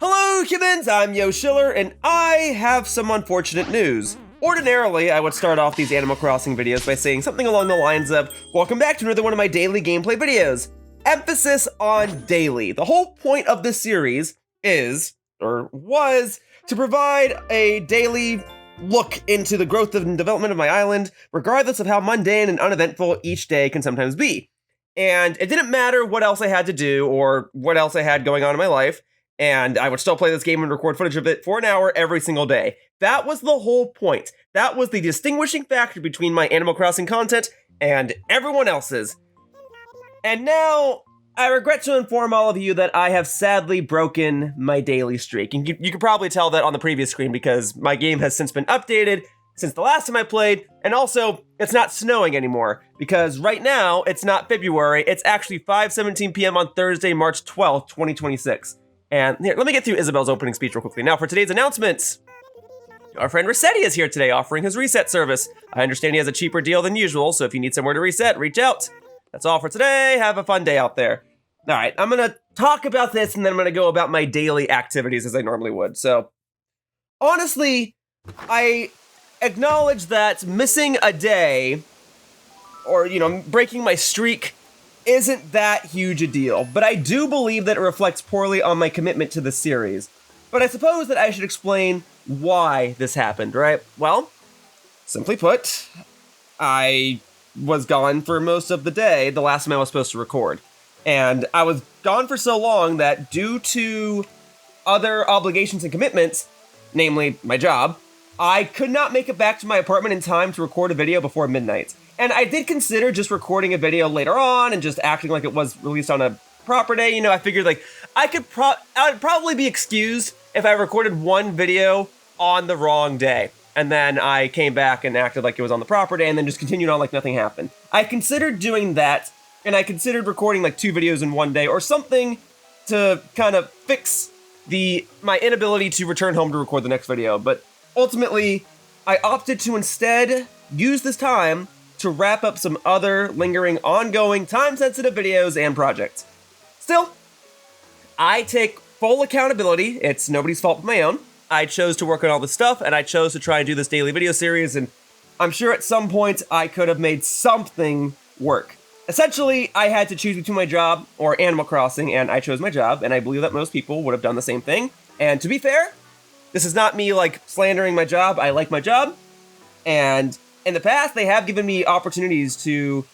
Hello humans, I'm Yoshiller, and I have some unfortunate news. Ordinarily, I would start off these Animal Crossing videos by saying something along the lines of, welcome back to another one of my daily gameplay videos. Emphasis on daily. The whole point of this series is, or was, to provide a daily look into the growth and development of my island, regardless of how mundane and uneventful each day can sometimes be. And it didn't matter what else I had to do or what else I had going on in my life, and I would still play this game and record footage of it for an hour every single day. That was the whole point. That was the distinguishing factor between my Animal Crossing content and everyone else's. And now, I regret to inform all of you that I have sadly broken my daily streak. And you can probably tell that on the previous screen because my game has since been updated since the last time I played, and also, it's not snowing anymore, because right now, it's not February, it's actually 5:17 p.m. on Thursday, March 12th, 2026. And here, let me get through Isabel's opening speech real quickly. Now, for today's announcements, our friend Rossetti is here today offering his reset service. I understand he has a cheaper deal than usual, so if you need somewhere to reset, reach out. That's all for today. Have a fun day out there. All right, I'm gonna talk about this, and then I'm gonna go about my daily activities as I normally would. So, honestly, I acknowledge that missing a day, or, breaking my streak, isn't that huge a deal, but I do believe that it reflects poorly on my commitment to the series. But I suppose that I should explain why this happened, right? Well, simply put, I was gone for most of the day the last time I was supposed to record. And I was gone for so long that due to other obligations and commitments, namely my job, I could not make it back to my apartment in time to record a video before midnight. And I did consider just recording a video later on and just acting like it was released on a proper day. I figured I would probably be excused if I recorded one video on the wrong day. And then I came back and acted like it was on the proper day and then just continued on like nothing happened. I considered doing that, and I considered recording like 2 videos in one day or something to kind of fix my inability to return home to record the next video. But ultimately, I opted to instead use this time to wrap up some other lingering, ongoing, time-sensitive videos and projects. Still, I take full accountability. It's nobody's fault but my own. I chose to work on all this stuff, and I chose to try and do this daily video series, and I'm sure at some point I could have made something work. Essentially, I had to choose between my job or Animal Crossing, and I chose my job, and I believe that most people would have done the same thing. And to be fair, this is not me, slandering my job. I like my job. And in the past, they have given me opportunities to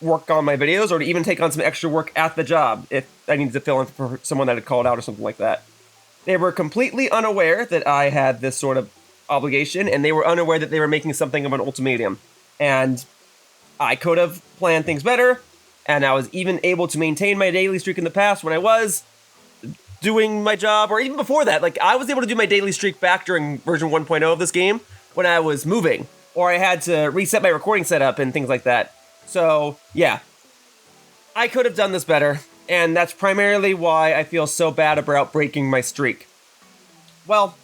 work on my videos or to even take on some extra work at the job if I needed to fill in for someone that had called out or something like that. They were completely unaware that I had this sort of obligation, and they were unaware that they were making something of an ultimatum. And I could have planned things better, and I was even able to maintain my daily streak in the past when I was doing my job, or even before that. I was able to do my daily streak back during version 1.0 of this game when I was moving, or I had to reset my recording setup and things like that. So, yeah. I could have done this better, and that's primarily why I feel so bad about breaking my streak. Well,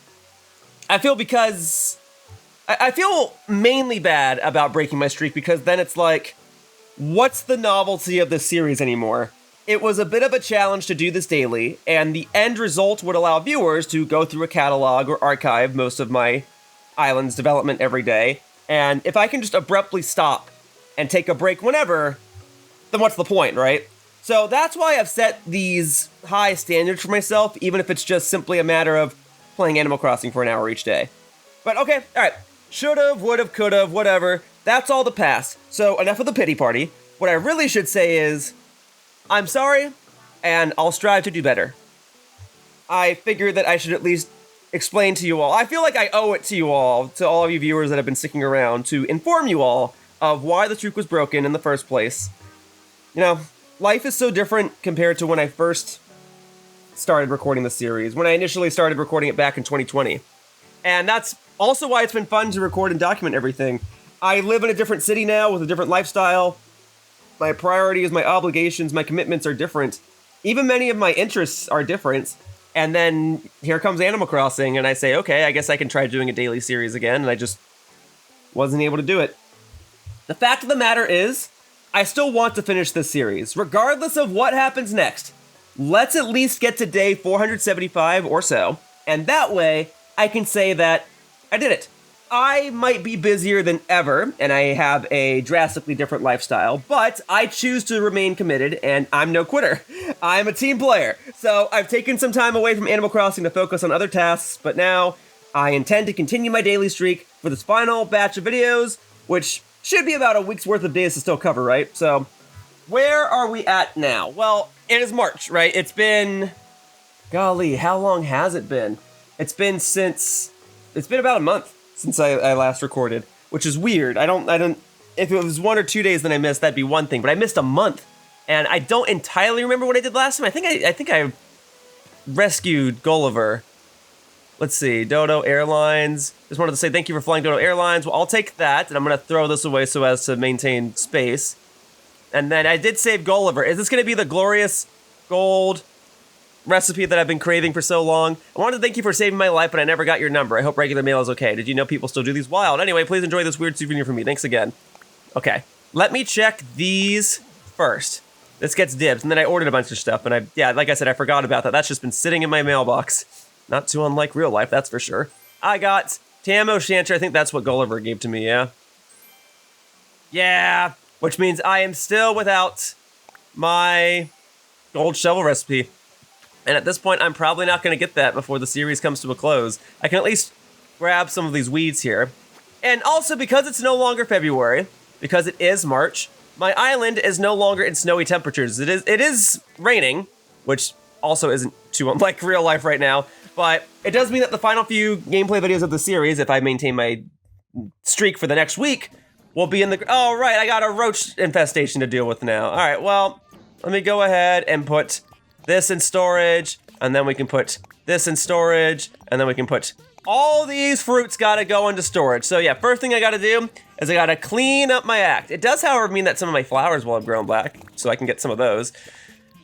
I feel mainly bad about breaking my streak because then it's like, what's the novelty of this series anymore? It was a bit of a challenge to do this daily, and the end result would allow viewers to go through a catalog or archive most of my island's development every day, and if I can just abruptly stop and take a break whenever, then what's the point, right? So that's why I've set these high standards for myself, even if it's just simply a matter of playing Animal Crossing for an hour each day. But okay, alright, should've, would've, could've, whatever, that's all the past. So enough of the pity party. What I really should say is, I'm sorry, and I'll strive to do better. I figured that I should at least explain to you all. I feel like I owe it to all of you viewers that have been sticking around, to inform you all of why the streak was broken in the first place. Life is so different compared to when I first started recording the series, when I initially started recording it back in 2020. And that's also why it's been fun to record and document everything. I live in a different city now with a different lifestyle. My priorities, my obligations, my commitments are different. Even many of my interests are different. And then here comes Animal Crossing, and I say, okay, I guess I can try doing a daily series again, and I just wasn't able to do it. The fact of the matter is, I still want to finish this series, regardless of what happens next. let's at least get to day 475 or so, and that way I can say that I did it. I might be busier than ever, and I have a drastically different lifestyle, but I choose to remain committed, and I'm no quitter. I'm a team player. So I've taken some time away from Animal Crossing to focus on other tasks, but now I intend to continue my daily streak for this final batch of videos, which should be about a week's worth of days to still cover, right? So where are we at now? Well, it is March, right? It's been, golly, how long has it been? It's been about a month since I last recorded, which is weird. I don't, if it was 1 or 2 days that I missed, that'd be one thing, but I missed a month, and I don't entirely remember what I did last time. I think I rescued Gulliver. Let's see, Dodo Airlines. Just wanted to say thank you for flying Dodo Airlines. Well, I'll take that, and I'm gonna throw this away so as to maintain space. And then I did save Gulliver. Is this gonna be the glorious gold recipe that I've been craving for so long? I wanted to thank you for saving my life, but I never got your number. I hope regular mail is okay. Did you know people still do these? Wild. Anyway, please enjoy this weird souvenir from me. Thanks again. Okay, let me check these first. This gets dibs, and then I ordered a bunch of stuff, and like I said, I forgot about that. That's just been sitting in my mailbox. Not too unlike real life, that's for sure. I got Tam O'Shanter. I think that's what Gulliver gave to me, yeah? Yeah, which means I am still without my gold shovel recipe. And at this point, I'm probably not going to get that before the series comes to a close. I can at least grab some of these weeds here. And also, because it's no longer February, because it is March, my island is no longer in snowy temperatures. It is raining, which also isn't too unlike real life right now. But it does mean that the final few gameplay videos of the series, if I maintain my streak for the next week, will be in the... Oh, right, I got a roach infestation to deal with now. All right, well, let me go ahead and put this in storage, and then we can put this in storage, and then we can put... All these fruits gotta go into storage. So yeah, first thing I gotta do is I gotta clean up my act. It does, however, mean that some of my flowers will have grown back, so I can get some of those.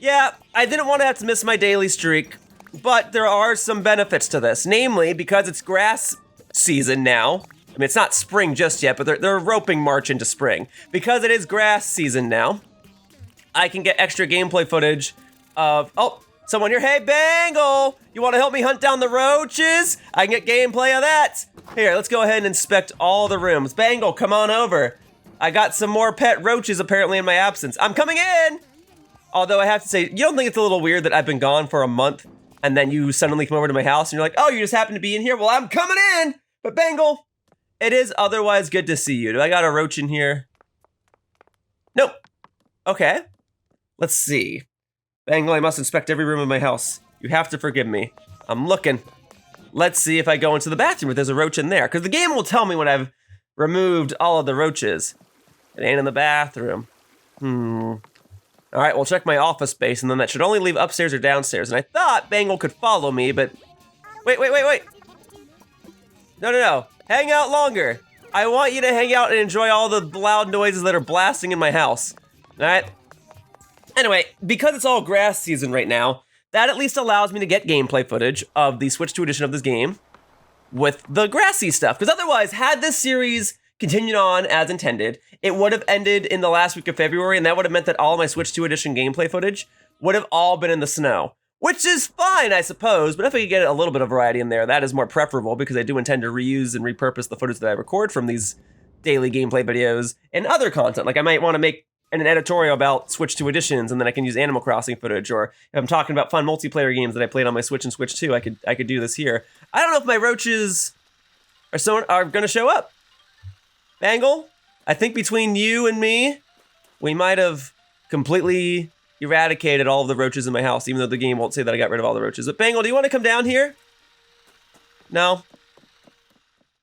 Yeah, I didn't want to have to miss my daily streak, but there are some benefits to this. Namely, because it's grass season now. I mean, it's not spring just yet, but they're roping March into spring. Because it is grass season now, I can get extra gameplay footage of... Oh, someone here. Hey, Bangle! You want to help me hunt down the roaches? I can get gameplay of that. Here, let's go ahead and inspect all the rooms. Bangle, come on over. I got some more pet roaches apparently in my absence. I'm coming in! Although I have to say, you don't think it's a little weird that I've been gone for a month and then you suddenly come over to my house and you're like, oh, you just happen to be in here? Well, I'm coming in! But Bangle, it is otherwise good to see you. Do I got a roach in here? Nope. Okay. Let's see. Bangle, I must inspect every room of my house. You have to forgive me. I'm looking. Let's see if I go into the bathroom if there's a roach in there. Because the game will tell me when I've removed all of the roaches. It ain't in the bathroom. All right, we'll check my office space, and then that should only leave upstairs or downstairs. And I thought Bangle could follow me, but... Wait. No. Hang out longer. I want you to hang out and enjoy all the loud noises that are blasting in my house. All right? Anyway, because it's all grass season right now, that at least allows me to get gameplay footage of the Switch 2 edition of this game with the grassy stuff. Because otherwise, had this series continued on as intended, it would have ended in the last week of February, and that would have meant that all my Switch 2 edition gameplay footage would have all been in the snow. Which is fine, I suppose, but if I could get a little bit of variety in there, that is more preferable, because I do intend to reuse and repurpose the footage that I record from these daily gameplay videos and other content. Like, I might want to make an editorial about Switch 2 editions, and then I can use Animal Crossing footage, or if I'm talking about fun multiplayer games that I played on my Switch and Switch 2, I could do this here. I don't know if my roaches are gonna show up. Bangle, I think between you and me, we might have completely eradicated all of the roaches in my house, even though the game won't say that I got rid of all the roaches. But Bangle, do you want to come down here? No?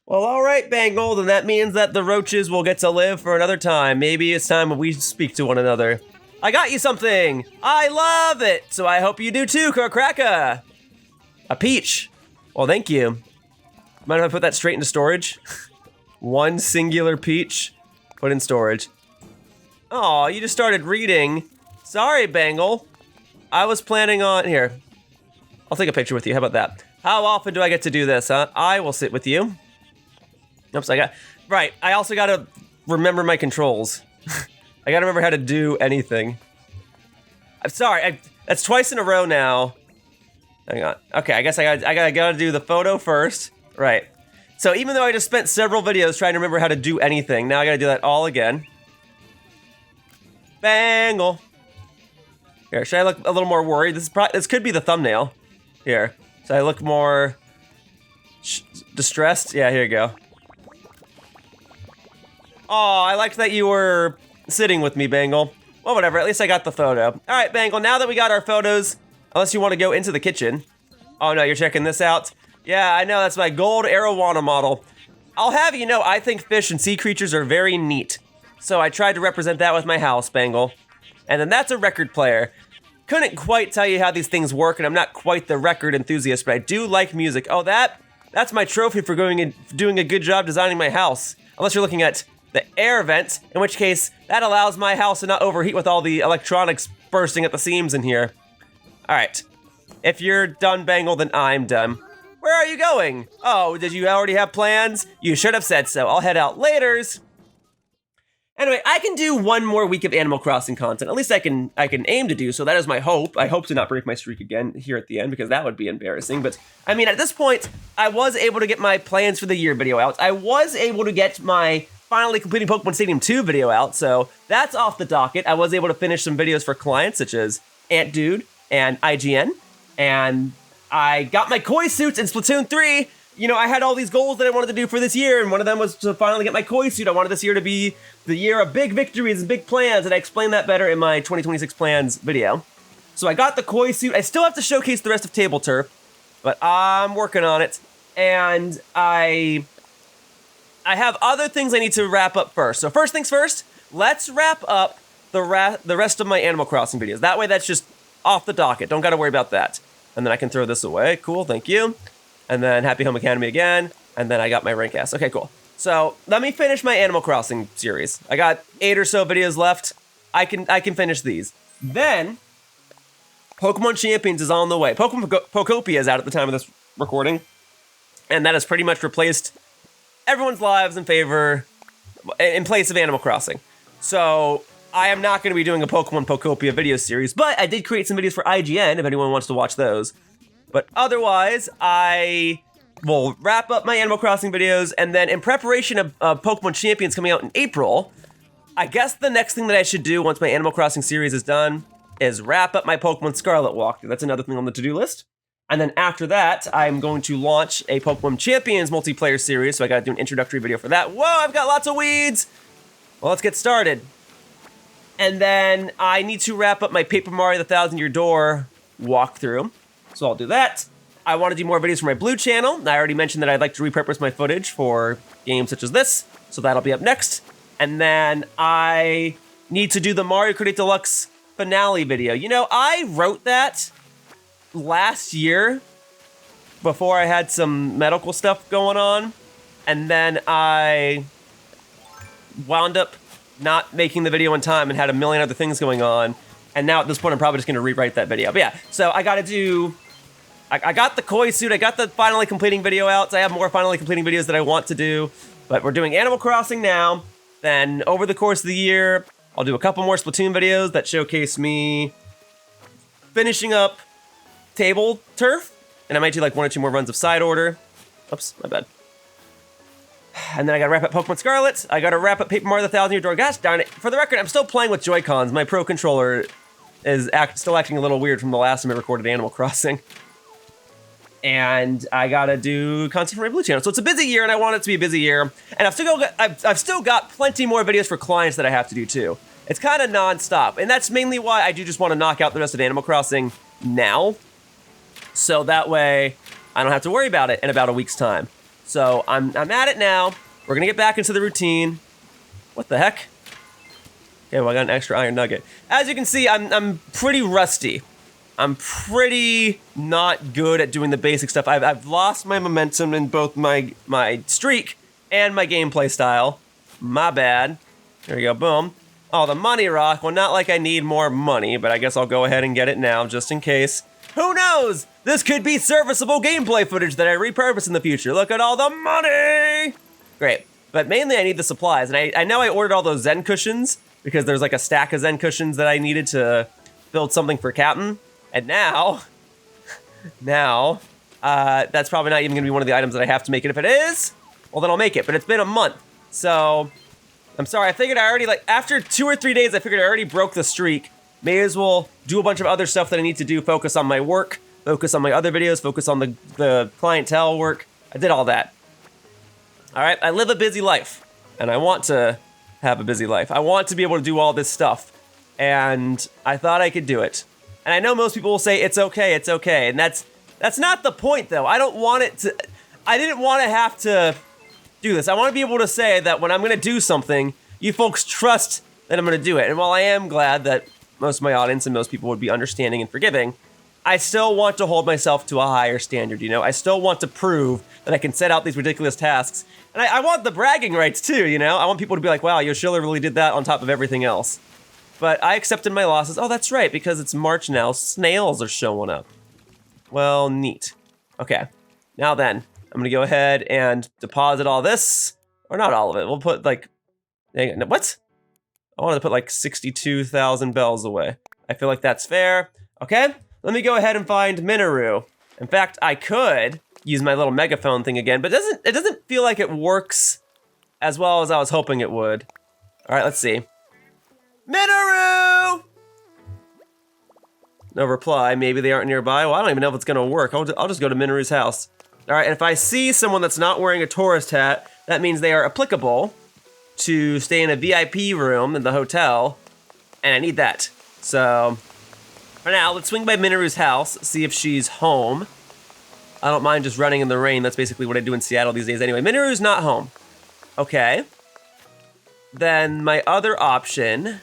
Well, all right, Bangle, then that means that the roaches will get to live for another time. Maybe it's time we speak to one another. I got you something! I love it! So I hope you do too, Kracka! A peach. Well, thank you. Mind if I put that straight into storage? One singular peach, put in storage. Oh, you just started reading. Sorry, Bangle. I was planning on... Here. I'll take a picture with you. How about that? How often do I get to do this, huh? I will sit with you. Oops, Right, I also gotta remember my controls. I gotta remember how to do anything. I'm sorry, That's twice in a row now. Hang on. Okay, I guess I gotta do the photo first. Right. So even though I just spent several videos trying to remember how to do anything, now I gotta do that all again. Bangle. Here, should I look a little more worried? This could be the thumbnail. Here. So I look more distressed? Yeah, here you go. Oh, I liked that you were sitting with me, Bangle. Well, whatever, at least I got the photo. All right, Bangle, now that we got our photos, unless you want to go into the kitchen. Oh no, you're checking this out? Yeah, I know, that's my gold arowana model. I'll have you know, I think fish and sea creatures are very neat. So I tried to represent that with my house, Bangle. And then that's a record player. Couldn't quite tell you how these things work, and I'm not quite the record enthusiast, but I do like music. Oh, that's my trophy for doing a good job designing my house. Unless you're looking at the air vent, in which case that allows my house to not overheat with all the electronics bursting at the seams in here. All right, if you're done, Bangle, then I'm done. Where are you going? Oh, did you already have plans? You should have said so. I'll head out laters. Anyway, I can do one more week of Animal Crossing content. At least I can aim to do so. That is my hope. I hope to not break my streak again here at the end, because that would be embarrassing. But I mean, at this point, I was able to get my plans for the year video out. I was able to get my finally completing Pokemon Stadium 2 video out, so that's off the docket. I was able to finish some videos for clients such as Ant Dude and IGN, and I got my koi suits in Splatoon 3. You know, I had all these goals that I wanted to do for this year, and one of them was to finally get my koi suit. I wanted this year to be the year of big victories and big plans, and I explained that better in my 2026 plans video. So I got the koi suit. I still have to showcase the rest of Table Turf, but I'm working on it, and I have other things I need to wrap up first. So first things first, let's wrap up the rest of my Animal Crossing videos. That way that's just off the docket. Don't gotta worry about that. And then I can throw this away. Cool, thank you. And then Happy Home Academy again. And then I got my rank S. Okay, cool. So let me finish my Animal Crossing series. I got 8 or so videos left. I can finish these. Then Pokemon Champions is on the way. Pokemon Pokopia is out at the time of this recording. And that has pretty much replaced everyone's lives in place of Animal Crossing. So I am not going to be doing a Pokemon Pokopia video series, but I did create some videos for IGN if anyone wants to watch those. But otherwise, I will wrap up my Animal Crossing videos, and then in preparation of Pokemon Champions coming out in April, I guess the next thing that I should do once my Animal Crossing series is done is wrap up my Pokemon Scarlet walkthrough. That's another thing on the to-do list. And then after that, I'm going to launch a Pokemon Champions multiplayer series, so I gotta do an introductory video for that. Whoa, I've got lots of weeds! Well, let's get started. And then I need to wrap up my Paper Mario the Thousand Year Door walkthrough, so I'll do that. I want to do more videos for my Blue channel. I already mentioned that I'd like to repurpose my footage for games such as this, so that'll be up next. And then I need to do the Mario Kart 8 Deluxe finale video. You know, I wrote that last year before I had some medical stuff going on, and then I wound up not making the video in time and had a million other things going on, and now at this point I'm probably just going to rewrite that video. But yeah, so I got the koi suit, I got the finally completing video out, so I have more finally completing videos that I want to do, but we're doing Animal Crossing now. Then over the course of the year, I'll do a couple more Splatoon videos that showcase me finishing up Table Turf, and I might do like 1 or 2 more runs of Side Order. Oops, my bad. And then I gotta wrap up Pokemon Scarlet. I gotta wrap up Paper Mario the Thousand Year Door. Gosh darn it. For the record, I'm still playing with Joy-Cons. My Pro Controller is still acting a little weird from the last time I recorded Animal Crossing. And I gotta do content for my Blue channel. So it's a busy year, and I want it to be a busy year. And I've still got plenty more videos for clients that I have to do too. It's kind of non-stop, and that's mainly why I do just want to knock out the rest of Animal Crossing now. So that way, I don't have to worry about it in about a week's time. So I'm at it now. We're gonna get back into the routine. What the heck? Okay, well I got an extra iron nugget. As you can see, I'm pretty rusty. I'm pretty not good at doing the basic stuff. I've lost my momentum in both my streak and my gameplay style. My bad. There we go, boom. Oh, the money rock. Well, not like I need more money, but I guess I'll go ahead and get it now just in case. Who knows? This could be serviceable gameplay footage that I repurpose in the future. Look at all the money! Great. But mainly I need the supplies. And I know I ordered all those Zen cushions because there's like a stack of Zen cushions that I needed to build something for Captain. And now, that's probably not even gonna be one of the items that I have to make. And if it is, well, then I'll make it. But it's been a month, so I'm sorry. I figured I already, like, after 2 or 3 days, I figured I already broke the streak. May as well do a bunch of other stuff that I need to do, focus on my work, focus on my other videos, focus on the clientele work. I did all that. All right, I live a busy life, and I want to have a busy life. I want to be able to do all this stuff, and I thought I could do it. And I know most people will say, it's okay, and that's not the point, though. I didn't want to have to do this. I want to be able to say that when I'm going to do something, you folks trust that I'm going to do it. And while I am glad that most of my audience and most people would be understanding and forgiving, I still want to hold myself to a higher standard, you know? I still want to prove that I can set out these ridiculous tasks. And I want the bragging rights too, you know? I want people to be like, wow, Yoshiller really did that on top of everything else. But I accepted my losses. Oh, that's right, because it's March now. Snails are showing up. Well, neat. Okay, now then, I'm gonna go ahead and deposit all this. Or not all of it, we'll put like, what? I wanted to put like 62,000 bells away. I feel like that's fair. Okay, let me go ahead and find Minu. In fact, I could use my little megaphone thing again, but it doesn't feel like it works as well as I was hoping it would. All right, let's see. Minu! No reply. Maybe they aren't nearby. Well, I don't even know if it's gonna work. I'll just go to Minu's house. All right, and if I see someone that's not wearing a tourist hat, that means they are applicable to stay in a VIP room in the hotel, and I need that. So, for now, let's swing by Minu's house, see if she's home. I don't mind just running in the rain. That's basically what I do in Seattle these days anyway. Minu's not home. Okay. Then my other option,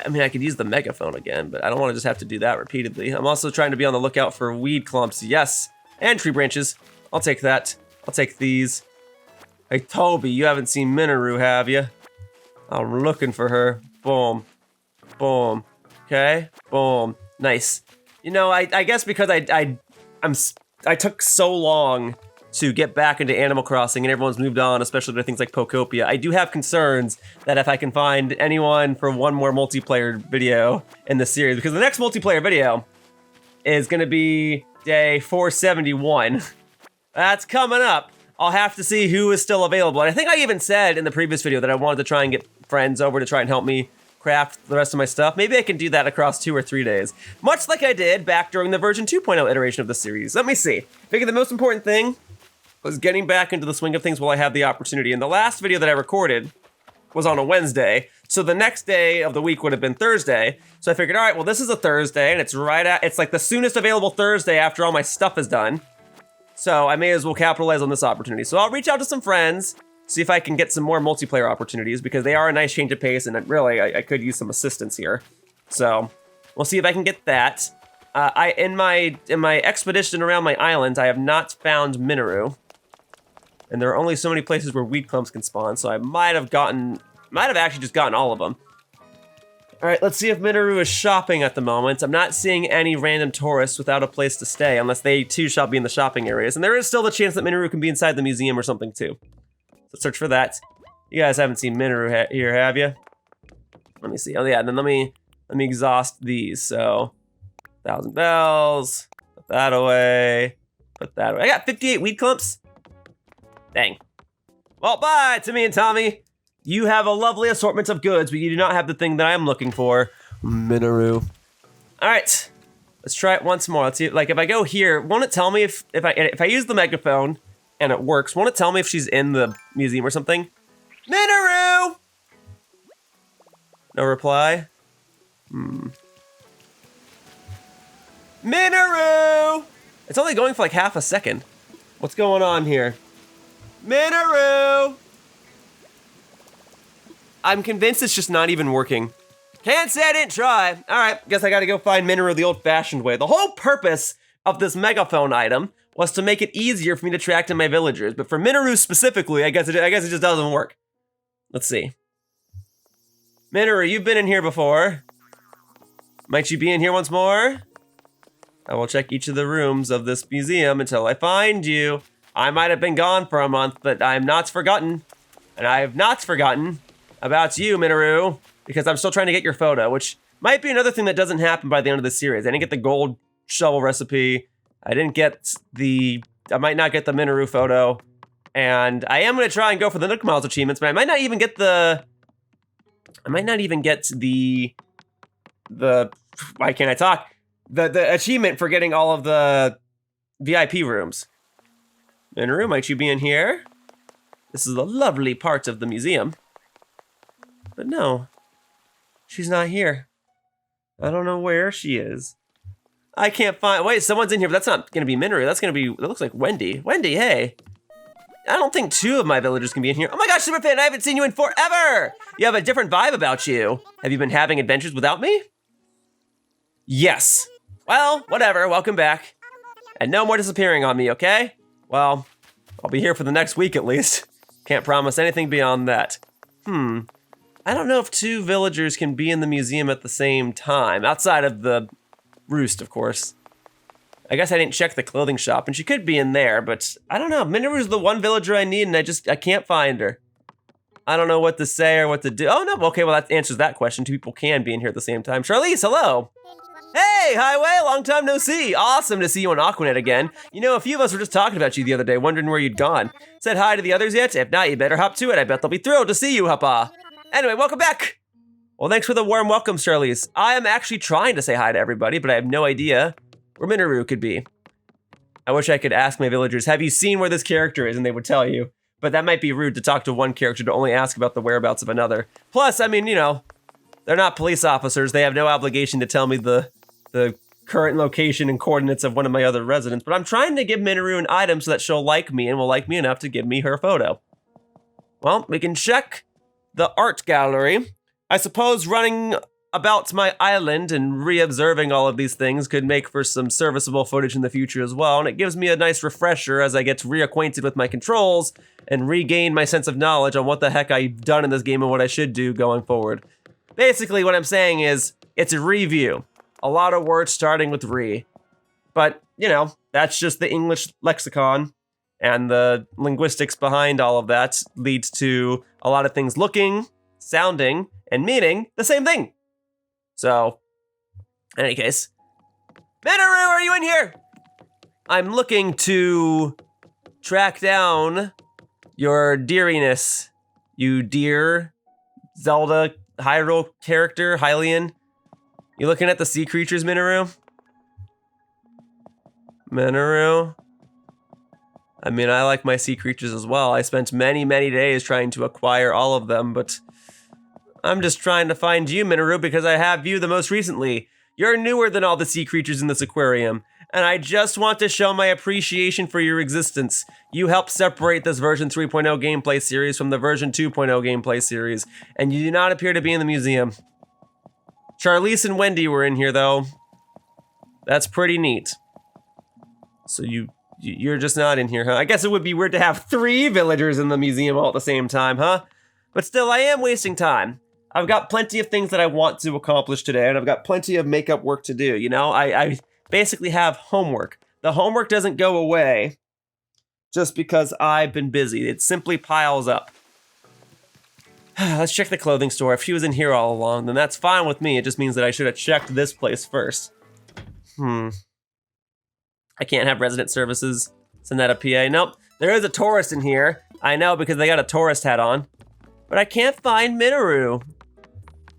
I mean, I could use the megaphone again, but I don't want to just have to do that repeatedly. I'm also trying to be on the lookout for weed clumps. Yes, and tree branches. I'll take that. I'll take these. Hey, Toby, you haven't seen Minu, have you? I'm looking for her. Boom. Boom. Okay. Boom. Nice. You know, I guess because I took so long to get back into Animal Crossing and everyone's moved on, especially to things like Pokopia, I do have concerns that if I can find anyone for one more multiplayer video in the series, because the next multiplayer video is going to be day 471. That's coming up. I'll have to see who is still available. And I think I even said in the previous video that I wanted to try and get friends over to try and help me craft the rest of my stuff. Maybe I can do that across 2 or 3 days, much like I did back during the version 2.0 iteration of the series. Let me see. I think the most important thing was getting back into the swing of things while I have the opportunity. And the last video that I recorded was on a Wednesday, so the next day of the week would have been Thursday. So I figured, all right, well, this is a Thursday, and it's like the soonest available Thursday after all my stuff is done. So I may as well capitalize on this opportunity. So I'll reach out to some friends, see if I can get some more multiplayer opportunities, because they are a nice change of pace, and really, I could use some assistance here. So we'll see if I can get that. In my expedition around my island, I have not found Minu. And there are only so many places where weed clumps can spawn, so I might have actually just gotten all of them. All right, let's see if Minu is shopping at the moment. I'm not seeing any random tourists without a place to stay, unless they too shall be in the shopping areas. And there is still the chance that Minu can be inside the museum or something too. Let's search for that. You guys haven't seen Minu here, have you? Let me see. Oh yeah, then let me exhaust these. So, 1,000 bells. Put that away. Put that away. I got 58 weed clumps. Dang. Well, bye to me and Tommy. You have a lovely assortment of goods, but you do not have the thing that I'm looking for. Minu. All right, let's try it once more. Let's see. Like, if I go here, won't it tell me if I use the megaphone and it works? Won't it tell me if she's in the museum or something? Minu. No reply. Minu. It's only going for like half a second. What's going on here? Minu! I'm convinced it's just not even working. Can't say I didn't try. All right, guess I gotta go find Minu the old-fashioned way. The whole purpose of this megaphone item was to make it easier for me to track down my villagers, but for Minu specifically, I guess it just doesn't work. Let's see. Minu, you've been in here before. Might you be in here once more? I will check each of the rooms of this museum until I find you. I might have been gone for a month, but I'm not forgotten. And I have not forgotten about you, Minu, because I'm still trying to get your photo, which Might be another thing that doesn't happen by the end of the series. I didn't get the gold shovel recipe. I didn't get I might not get the Minu photo. And I am going to try and go for the Nook Miles achievements, but I might not even get the why can't I talk? The achievement for getting all of the VIP rooms. Minu, might you be in here? This is a lovely part of the museum. But no, she's not here. I don't know where she is. I can't find, wait, someone's in here, but that's not gonna be Minu. That's gonna be, that looks like Wendy. Wendy, hey. I don't think 2 of my villagers can be in here. Oh my gosh, Superfan, I haven't seen you in forever! You have a different vibe about you. Have you been having adventures without me? Yes. Well, whatever, welcome back. And no more disappearing on me, okay? Well, I'll be here for the next week at least. Can't promise anything beyond that. I don't know if 2 villagers can be in the museum at the same time, outside of the roost, of course. I guess I didn't check the clothing shop, and she could be in there, but I don't know. Minu's the one villager I need, and I can't find her. I don't know what to say or what to do. Oh, no, okay, well, that answers that question. 2 people can be in here at the same time. Charlize, hello! Hey, Highway, long time no see. Awesome to see you on Aquanet again. You know, a few of us were just talking about you the other day, wondering where you'd gone. Said hi to the others yet? If not, you better hop to it. I bet they'll be thrilled to see you, Huppa. Anyway, welcome back. Well, thanks for the warm welcome, Charlize. I am actually trying to say hi to everybody, but I have no idea where Minu could be. I wish I could ask my villagers, have you seen where this character is? And they would tell you. But that might be rude to talk to one character to only ask about the whereabouts of another. Plus, I mean, you know, they're not police officers. They have no obligation to tell me the current location and coordinates of one of my other residents. But I'm trying to give Minu an item so that she'll like me and will like me enough to give me her photo. Well, we can check the art gallery. I suppose running about my island and re-observing all of these things could make for some serviceable footage in the future as well, and it gives me a nice refresher as I get reacquainted with my controls and regain my sense of knowledge on what the heck I've done in this game and what I should do going forward. Basically, what I'm saying is, it's a review. A lot of words starting with re. But, you know, that's just the English lexicon, and the linguistics behind all of that leads to a lot of things looking, sounding, and meaning the same thing. So, in any case, Minu, are you in here? I'm looking to track down your deeriness, you dear Zelda Hyrule character, Hylian. You looking at the sea creatures, Minu? Minu? I mean, I like my sea creatures as well. I spent many, many days trying to acquire all of them, but I'm just trying to find you, Minu, because I have you the most recently. You're newer than all the sea creatures in this aquarium, and I just want to show my appreciation for your existence. You helped separate this version 3.0 gameplay series from the version 2.0 gameplay series, and you do not appear to be in the museum. Charlize and Wendy were in here, though. That's pretty neat. So you're just not in here, huh? I guess it would be weird to have 3 villagers in the museum all at the same time, huh? But still, I am wasting time. I've got plenty of things that I want to accomplish today, and I've got plenty of makeup work to do, you know? I basically have homework. The homework doesn't go away just because I've been busy. It simply piles up. Let's check the clothing store. If she was in here all along, then that's fine with me. It just means that I should have checked this place first. I can't have resident services. Send that a PA. Nope. There is a tourist in here. I know because they got a tourist hat on. But I can't find Minu.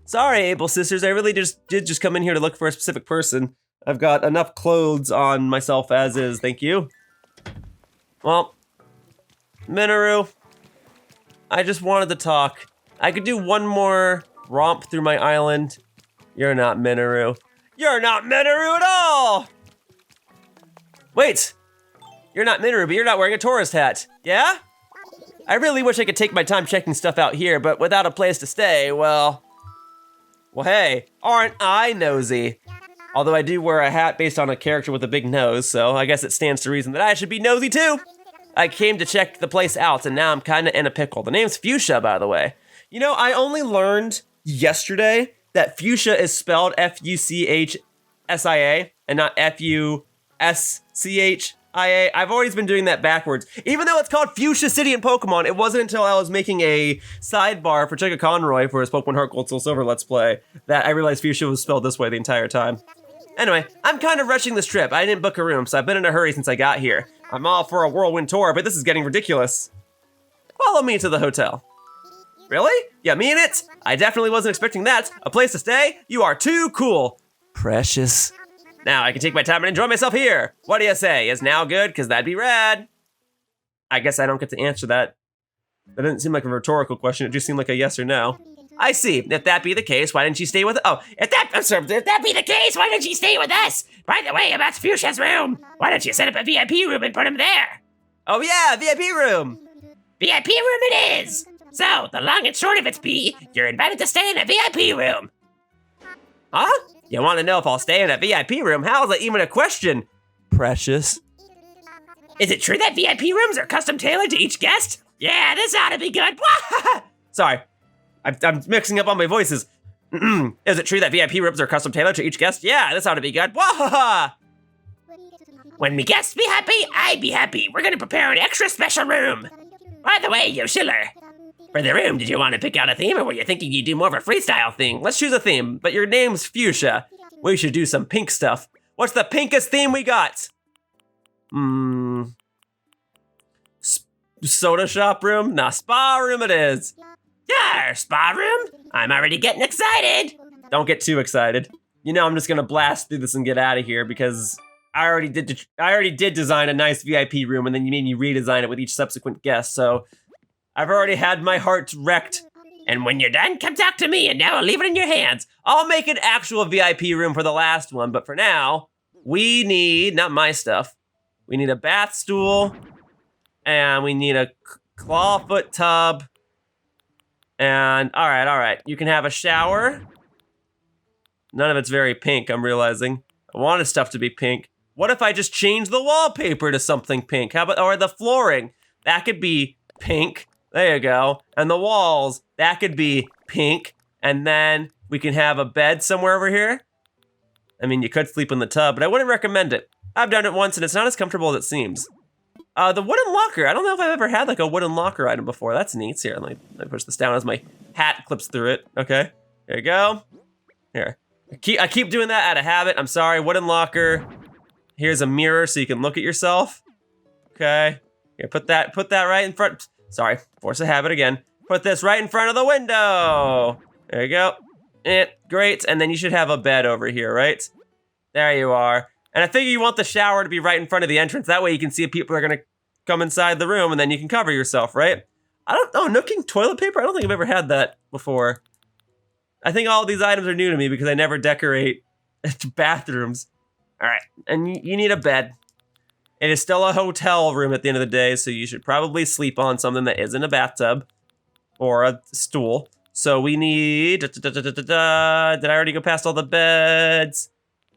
Sorry, Able Sisters. I really did just come in here to look for a specific person. I've got enough clothes on myself as is. Thank you. Well, Minu, I just wanted to talk. I could do one more romp through my island. You're not Minu. You're not Minu at all! Wait! You're not Minu, but you're not wearing a tourist hat. Yeah? I really wish I could take my time checking stuff out here, but without a place to stay, well, hey, aren't I nosy? Although I do wear a hat based on a character with a big nose, so I guess it stands to reason that I should be nosy too. I came to check the place out, and now I'm kinda in a pickle. The name's Fuchsia, by the way. You know, I only learned yesterday that Fuchsia is spelled Fuchsia and not Fuschia. I've always been doing that backwards. Even though it's called Fuchsia City in Pokemon, it wasn't until I was making a sidebar for Chica Conroy for his Pokemon Heart Gold Soul Silver Let's Play that I realized Fuchsia was spelled this way the entire time. Anyway, I'm kind of rushing this trip. I didn't book a room, so I've been in a hurry since I got here. I'm all for a whirlwind tour, but this is getting ridiculous. Follow me to the hotel. Really? You mean it? I definitely wasn't expecting that. A place to stay? You are too cool. Precious. Now I can take my time and enjoy myself here. What do you say? Is now good? Because that'd be rad. I guess I don't get to answer that. That didn't seem like a rhetorical question. It just seemed like a yes or no. I see. If that be the case, why didn't you stay with? Oh, if that be the case, why didn't you stay with us? By the way, about Fuchsia's room, why don't you set up a VIP room and put him there? Oh yeah, VIP room. VIP room it is. So the long and short of it be, you're invited to stay in a VIP room. Huh? You want to know if I'll stay in a VIP room? How is that even a question? Precious. Is it true that VIP rooms are custom tailored to each guest? Yeah, this ought to be good. Sorry, I'm mixing up all my voices. Is it true that VIP rooms are custom tailored to each guest? Yeah, this ought to be good. When me guests be happy, I be happy. We're gonna prepare an extra special room. By the way, Yoshiller, for the room, did you want to pick out a theme, or were you thinking you'd do more of a freestyle thing? Let's choose a theme, but your name's Fuchsia. We should do some pink stuff. What's the pinkest theme we got? Soda shop room? Nah, spa room it is. Yeah, spa room? I'm already getting excited. Don't get too excited. You know I'm just gonna blast through this and get out of here because I already did design a nice VIP room, and then you made me redesign it with each subsequent guest, so I've already had my heart wrecked. And when you're done, come talk to me, and now I'll leave it in your hands. I'll make an actual VIP room for the last one, but for now, we need, not my stuff, we need a bath stool, and we need a clawfoot tub, and all right, you can have a shower. None of it's very pink, I'm realizing. I wanted stuff to be pink. What if I just change the wallpaper to something pink? How about, or the flooring? That could be pink. There you go. And the walls, that could be pink. And then we can have a bed somewhere over here. I mean, you could sleep in the tub, but I wouldn't recommend it. I've done it once and it's not as comfortable as it seems. The wooden locker. I don't know if I've ever had like a wooden locker item before. That's neat. Here, let me push this down as my hat clips through it. Okay, there you go. Here, I keep doing that out of habit. I'm sorry, wooden locker. Here's a mirror so you can look at yourself. Okay, here, put that right in front. Sorry, force of habit again. Put this right in front of the window. There you go. Great, and then you should have a bed over here, right? There you are. And I figure you want the shower to be right in front of the entrance. That way you can see if people are gonna come inside the room and then you can cover yourself, right? I don't know, nooking toilet paper? I don't think I've ever had that before. I think all these items are new to me because I never decorate bathrooms. All right, and you need a bed. It is still a hotel room at the end of the day, so you should probably sleep on something that isn't a bathtub or a stool. So we need, did I already go past all the beds?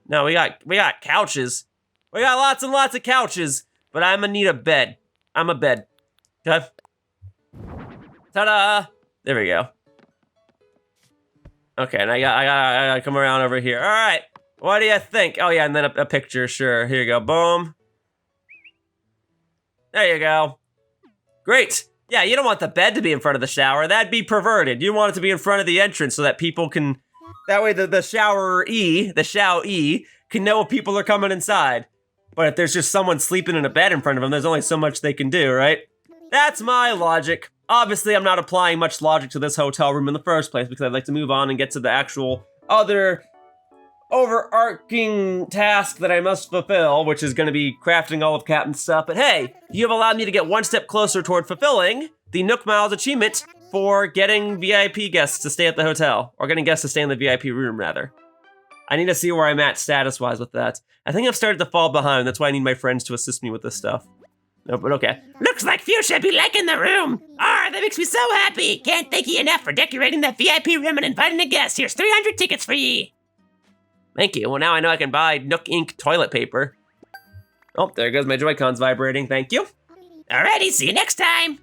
No, we got couches. We got lots and lots of couches, but I'm gonna need a bed. I'm a bed. Okay. Ta-da! There we go. Okay, and I gotta come around over here. All right, what do you think? Oh yeah, and then a picture, sure. Here you go, boom. There you go. Great. Yeah, you don't want the bed to be in front of the shower. That'd be perverted. You want it to be in front of the entrance so that people can, that way the shower-ee, can know if people are coming inside. But if there's just someone sleeping in a bed in front of them, there's only so much they can do, right? That's my logic. Obviously, I'm not applying much logic to this hotel room in the first place because I'd like to move on and get to the actual other overarching task that I must fulfill, which is going to be crafting all of Captain's stuff. But hey, you have allowed me to get one step closer toward fulfilling the Nook Miles achievement for getting VIP guests to stay at the hotel, or getting guests to stay in the VIP room, rather. I need to see where I'm at status-wise with that. I think I've started to fall behind. That's why I need my friends to assist me with this stuff. No, but okay. Looks like Fuchsia be liking the room. That makes me so happy. Can't thank you enough for decorating that VIP room and inviting a guest. Here's 300 tickets for ye. Thank you. Well, now I know I can buy Nook ink toilet paper. Oh, there goes my Joy-Cons vibrating. Thank you. Alrighty, see you next time.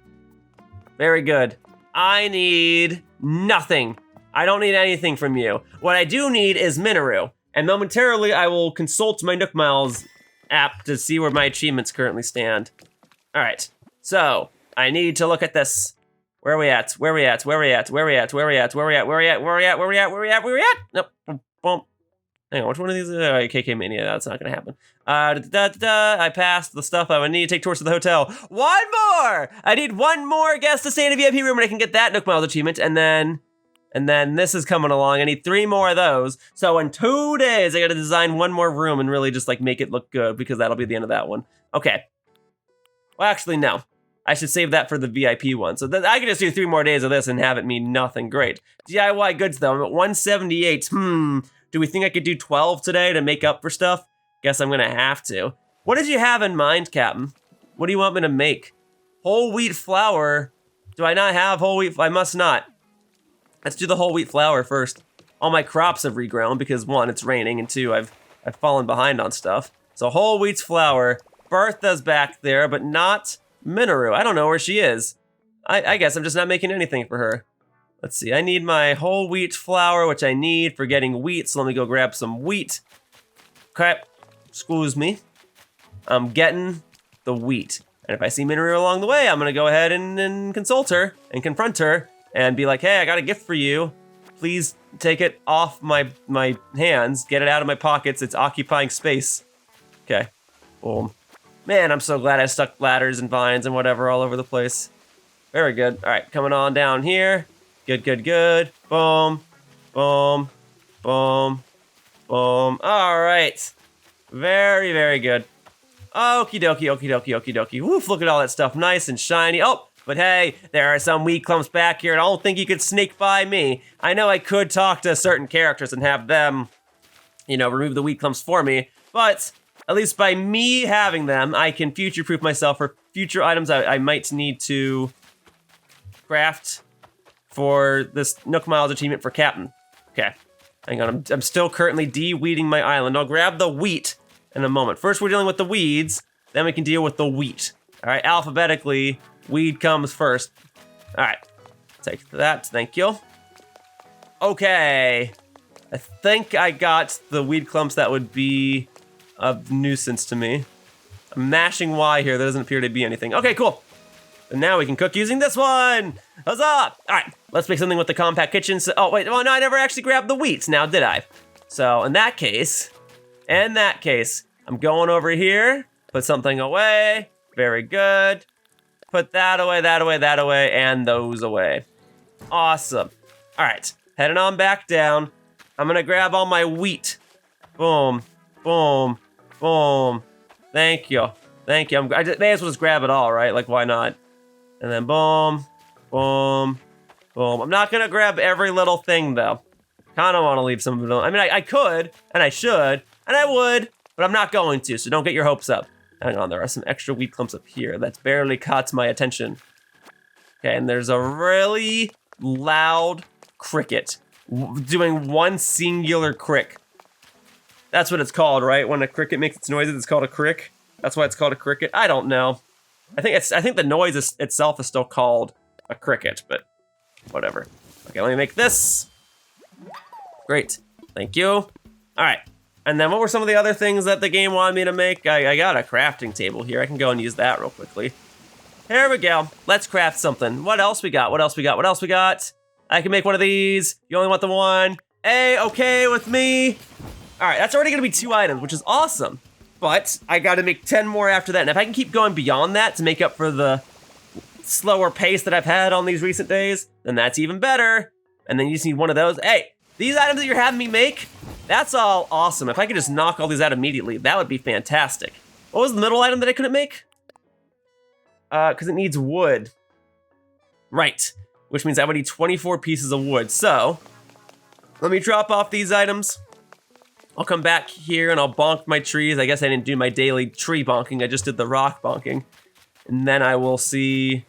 Very good. I need nothing. I don't need anything from you. What I do need is Minu, and momentarily I will consult my Nook Miles app to see where my achievements currently stand. All right, so I need to look at this. Where are we at? Where are we at? Where are we at? Where are we at? Where are we at? Where are we at? Where are we at? Where are we at? Where are we at? Where are we at? Where are we at? Nope. Boom. Hang on, which one of these? KK Mania. That's not gonna happen. I passed the stuff I would need to take tours to the hotel. One more. I need one more guest to stay in a VIP room, and I can get that Nook Miles achievement. And then this is coming along. I need 3 more of those. So in 2 days, I got to design one more room and really just like make it look good because that'll be the end of that one. Okay. Well, actually, no. I should save that for the VIP one. So I can just do 3 more days of this and have it mean nothing. Great. DIY goods, though. I'm at 178. Do we think I could do 12 today to make up for stuff? Guess I'm going to have to. What did you have in mind, Captain? What do you want me to make? Whole wheat flour. Do I not have whole wheat? I must not. Let's do the whole wheat flour first. All my crops have regrown because 1, it's raining, and 2, I've fallen behind on stuff. So whole wheat flour. Bertha's back there, but not Minu. I don't know where she is. I guess I'm just not making anything for her. Let's see, I need my whole wheat flour, which I need for getting wheat, so let me go grab some wheat. Okay, excuse me. I'm getting the wheat. And if I see Minu along the way, I'm gonna go ahead and consult her and confront her and be like, hey, I got a gift for you. Please take it off my hands, get it out of my pockets, it's occupying space. Okay, boom. Man, I'm so glad I stuck ladders and vines and whatever all over the place. Very good. All right, coming on down here. Good, good, good. Boom, boom, boom, boom. All right. Very, very good. Okie dokie, okie dokie, okie dokie. Woof, look at all that stuff. Nice and shiny. Oh, but hey, there are some weed clumps back here, and I don't think you could sneak by me. I know I could talk to certain characters and have them, you know, remove the weed clumps for me, but at least by me having them, I can future-proof myself for future items I might need to craft for this Nook Miles achievement for Captain. Okay, hang on, I'm still currently de-weeding my island. I'll grab the wheat in a moment. First, we're dealing with the weeds, then we can deal with the wheat. All right, alphabetically, weed comes first. All right, take that, thank you. Okay, I think I got the weed clumps that would be a nuisance to me. I'm mashing Y here, there doesn't appear to be anything. Okay, cool. And now we can cook using this one. Huzzah! All right, let's make something with the compact kitchen. So, oh wait, well no, I never actually grabbed the wheat, now did I? So in that case, I'm going over here, put something away, very good. Put that away, that away, that away, and those away. Awesome. All right, heading on back down. I'm gonna grab all my wheat. Boom, boom, boom. Thank you, thank you. I may as well just grab it all, right? Like, why not? And then boom, boom, boom. I'm not gonna grab every little thing though. Kinda wanna leave some of it on. I mean, I could, and I should, and I would, but I'm not going to, so don't get your hopes up. Hang on, there are some extra wheat clumps up here. That's barely caught my attention. Okay, and there's a really loud cricket doing one singular crick. That's what it's called, right? When a cricket makes its noises, it's called a crick. That's why it's called a cricket. I don't know. I think the noise itself is still called a cricket, but whatever. Okay, let me make this. Great, thank you. All right, and then what were some of the other things that the game wanted me to make? I got a crafting table here. I can go and use that real quickly. Here we go. Let's craft something. What else we got? What else we got? What else we got? I can make one of these. You only want the one. Hey, okay with me? All right, that's already gonna be 2 items, which is awesome. But I gotta make 10 more after that. And if I can keep going beyond that to make up for the slower pace that I've had on these recent days, then that's even better. And then you just need one of those. Hey, these items that you're having me make, that's all awesome. If I could just knock all these out immediately, that would be fantastic. What was the middle item that I couldn't make? Because it needs wood. Right, which means I would need 24 pieces of wood. So, let me drop off these items. I'll come back here and I'll bonk my trees. I guess I didn't do my daily tree bonking, I just did the rock bonking. And then I will see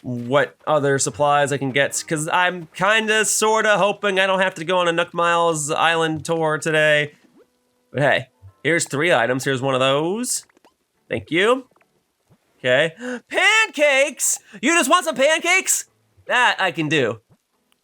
what other supplies I can get, because I'm kinda, sorta hoping I don't have to go on a Nook Miles island tour today. But hey, here's 3 items. Here's one of those. Thank you. Okay. Pancakes! You just want some pancakes? That I can do.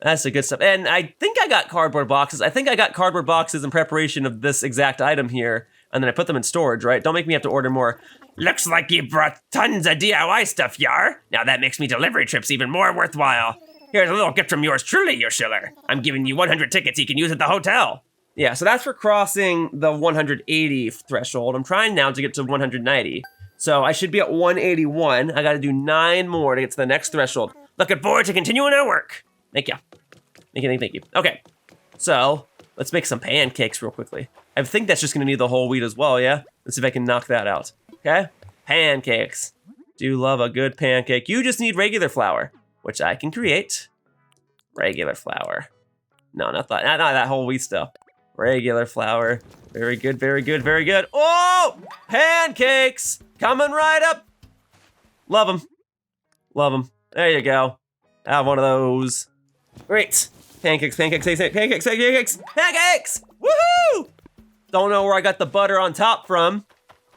That's the good stuff. And I think I got cardboard boxes. I think I got cardboard boxes in preparation of this exact item here and then I put them in storage, right? Don't make me have to order more. Looks like you brought tons of DIY stuff, Yar. Now that makes me delivery trips even more worthwhile. Here's a little gift from yours truly, Yoshiller. I'm giving you 100 tickets you can use at the hotel. Yeah, so that's for crossing the 180 threshold. I'm trying now to get to 190. So I should be at 181. I gotta do 9 more to get to the next threshold. Looking forward to continuing our work. Thank you. Thank you. Okay, so let's make some pancakes real quickly. I think that's just gonna need the whole wheat as well, yeah? Let's see if I can knock that out, okay? Pancakes. Do love a good pancake. You just need regular flour, which I can create. Regular flour. No, not that whole wheat stuff. Regular flour. Very good, very good, very good. Oh, pancakes coming right up. Love them. Love them. There you go. Have one of those. Great. Pancakes, pancakes, pancakes, pancakes, pancakes, pancakes! Woohoo! Don't know where I got the butter on top from.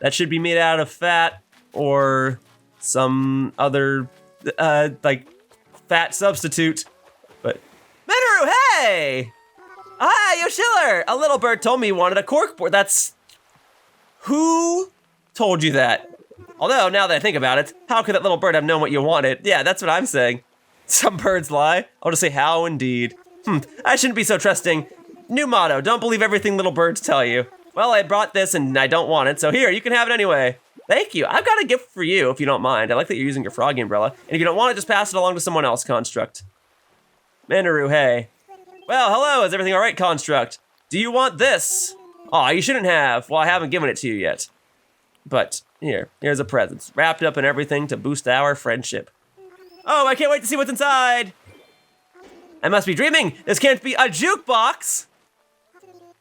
That should be made out of fat or some other, like, fat substitute. But, Minu, hey! Hi, Yoshiller! A little bird told me you wanted a corkboard. That's... Who told you that? Although, now that I think about it, how could that little bird have known what you wanted? Yeah, that's what I'm saying. Some birds lie. I'll just say how indeed. I shouldn't be so trusting. New motto, don't believe everything little birds tell you. Well, I brought this and I don't want it, so here, you can have it anyway. Thank you. I've got a gift for you, if you don't mind. I like that you're using your froggy umbrella. And if you don't want it, just pass it along to someone else, Construct. Minu, hey. Well, hello, is everything all right, Construct? Do you want this? Aw, you shouldn't have. Well, I haven't given it to you yet. But here's a present. Wrapped up in everything to boost our friendship. Oh, I can't wait to see what's inside. I must be dreaming. This can't be a jukebox.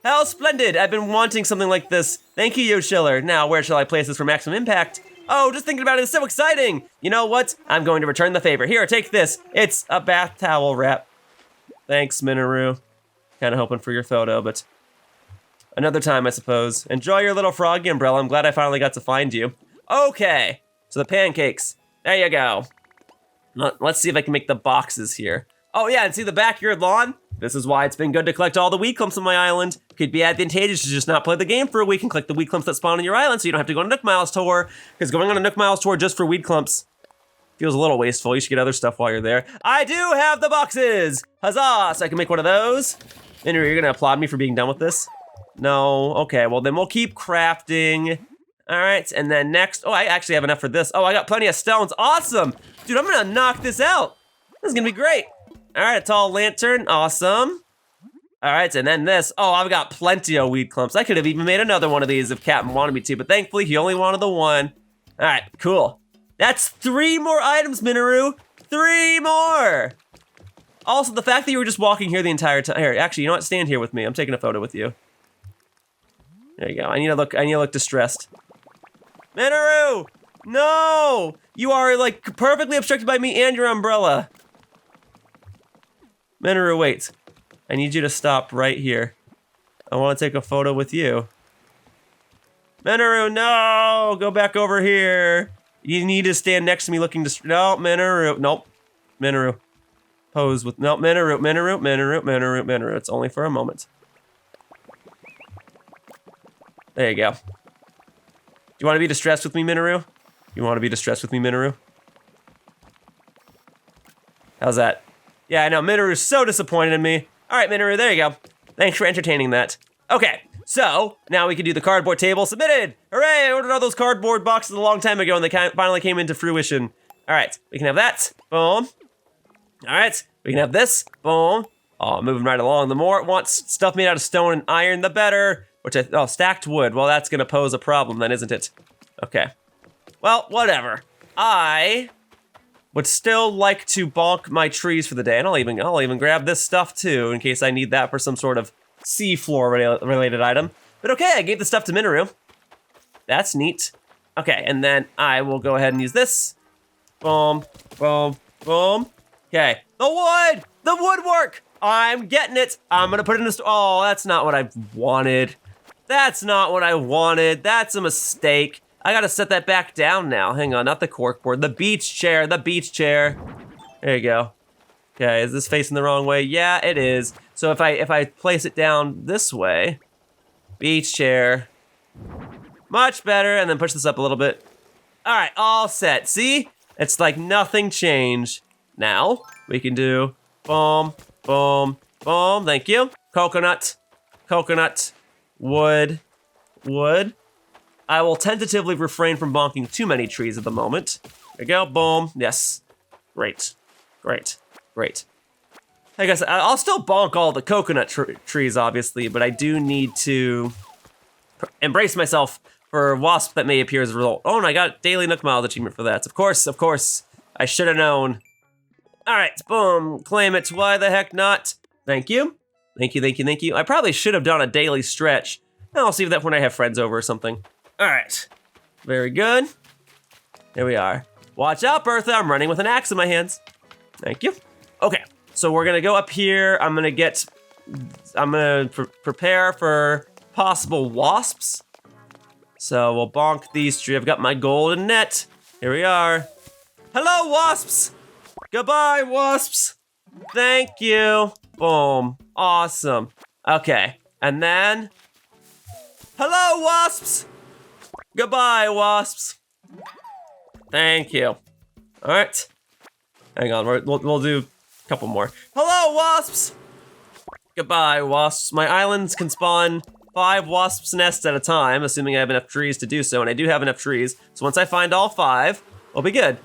How splendid. I've been wanting something like this. Thank you, Yoshiller. Now, where shall I place this for maximum impact? Oh, just thinking about it is so exciting. You know what? I'm going to return the favor. Here, take this. It's a bath towel wrap. Thanks, Minu. Kind of hoping for your photo, but another time, I suppose. Enjoy your little froggy umbrella. I'm glad I finally got to find you. Okay, so the pancakes. There you go. Let's see if I can make the boxes here. Oh yeah, and see the backyard lawn? This is why it's been good to collect all the weed clumps on my island. Could be advantageous to just not play the game for a week and collect the weed clumps that spawn on your island so you don't have to go on a Nook Miles tour. Because going on a Nook Miles tour just for weed clumps feels a little wasteful. You should get other stuff while you're there. I do have the boxes! Huzzah! So I can make one of those. Anyway, you're gonna applaud me for being done with this? No, okay, well then we'll keep crafting. All right, and then next, oh, I actually have enough for this. Oh, I got plenty of stones, awesome. Dude, I'm gonna knock this out. This is gonna be great. All right, a tall lantern, awesome. All right, and then this. Oh, I've got plenty of weed clumps. I could have even made another one of these if Captain wanted me to, but thankfully he only wanted the one. All right, cool. That's 3 more items, Minu. 3 more. Also, the fact that you were just walking here the entire time. Here, actually, you know what? Stand here with me. I'm taking a photo with you. There you go. I need to look distressed. Minu! No! You are like perfectly obstructed by me and your umbrella. Minu, wait. I need you to stop right here. I want to take a photo with you. Minu, no! Go back over here. You need to stand next to me looking no, Minu. Nope. Minu. Pose with no, Minu. It's only for a moment. There you go. Do you want to be distressed with me, Minu? You want to be distressed with me, Minu? How's that? Yeah, I know, Minu's so disappointed in me. All right, Minu, there you go. Thanks for entertaining that. Okay, so now we can do the cardboard table. Submitted! Hooray, I ordered all those cardboard boxes a long time ago and they finally came into fruition. All right, we can have that. Boom. All right, we can have this. Boom. Oh, moving right along. The more it wants stuff made out of stone and iron, the better. Oh, stacked wood. Well, that's gonna pose a problem then, isn't it? Okay. Well, whatever. I would still like to bonk my trees for the day, and I'll even grab this stuff too, in case I need that for some sort of seafloor related item. But okay, I gave the stuff to Minu. That's neat. Okay, and then I will go ahead and use this. Boom, boom, boom. Okay, the woodwork. I'm getting it. I'm gonna put it in the oh, that's not what I wanted. That's not what I wanted. That's a mistake. I gotta set that back down now. Hang on, not the corkboard. The beach chair, the beach chair. There you go. Okay, is this facing the wrong way? Yeah, it is. So if I place it down this way, beach chair, Much better, and then push this up a little bit. All right, all set. See? It's like nothing changed. Now, we can do boom, boom, boom. Thank you. Coconut, coconut, wood, wood. I will tentatively refrain from bonking too many trees at the moment. There we go, boom, yes. Great, great, great. I guess I'll still bonk all the coconut trees, obviously, but I do need to embrace myself for wasps that may appear as a result. Oh, and I got daily Nook Miles achievement for that. Of course, I should have known. All right, boom, claim it. Why the heck not? Thank you. Thank you, thank you, thank you. I probably should have done a daily stretch. I'll save that when I have friends over or something. All right, very good. There we are. Watch out, Bertha, I'm running with an axe in my hands. Thank you. Okay, so we're gonna go up here. I'm gonna prepare for possible wasps. So we'll bonk these trees. I've got my golden net. Here we are. Hello, wasps. Goodbye, wasps. Thank you. Boom. Awesome. Okay, and then, hello, wasps. Goodbye, wasps. Thank you. All right. Hang on, we'll do a couple more. Hello, wasps. Goodbye, wasps. My islands can spawn 5 wasps' nests at a time, assuming I have enough trees to do so, and I do have enough trees. So once I find all 5, we'll be good.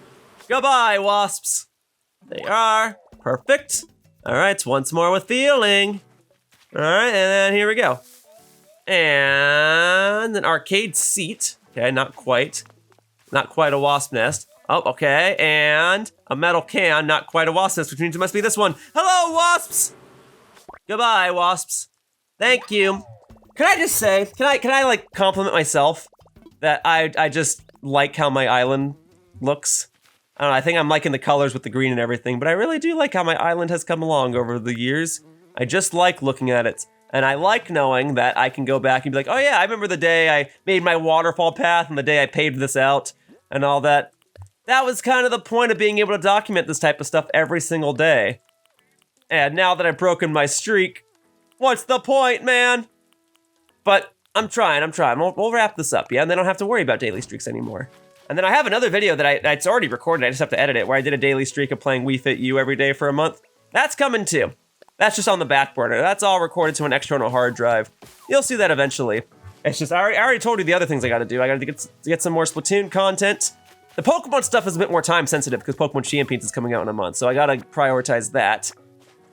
Goodbye, wasps. They are. Perfect. All right, once more with feeling. All right, and then here we go. And an arcade seat. Okay, not quite. Not quite a wasp nest. Oh, okay, and a metal can, not quite a wasp nest, which means it must be this one. Hello, wasps! Goodbye, wasps. Thank you. Can I just say, can I like compliment myself that I just like how my island looks? I don't know, I think I'm liking the colors with the green and everything, but I really do like how my island has come along over the years. I just like looking at it. And I like knowing that I can go back and be like, oh yeah, I remember the day I made my waterfall path and the day I paved this out and all that. That was kind of the point of being able to document this type of stuff every single day. And now that I've broken my streak, what's the point, man? But I'm trying. We'll wrap this up, yeah? And then I don't have to worry about daily streaks anymore. And then I have another video that it's already recorded, I just have to edit it, where I did a daily streak of playing Wii Fit U every day for a month. That's coming too. That's just on the back burner. That's all recorded to an external hard drive. You'll see that eventually. It's just, I already told you the other things I gotta do. I gotta get some more Splatoon content. The Pokemon stuff is a bit more time sensitive because Pokemon Champions is coming out in a month, so I gotta prioritize that.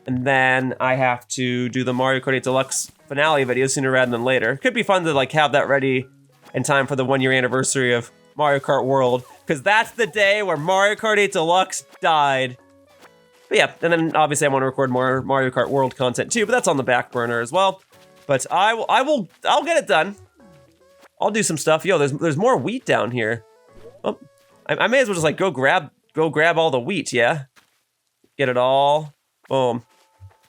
And then I have to do the Mario Kart 8 Deluxe finale video sooner rather than later. Could be fun to like have that ready in time for the 1-year anniversary of Mario Kart World, because that's the day where Mario Kart 8 Deluxe died. But yeah, and then obviously I want to record more Mario Kart World content too, but that's on the back burner as well. But I'll get it done. I'll do some stuff. Yo, there's more wheat down here. Oh, I may as well just like go grab all the wheat, yeah? Get it all. Boom.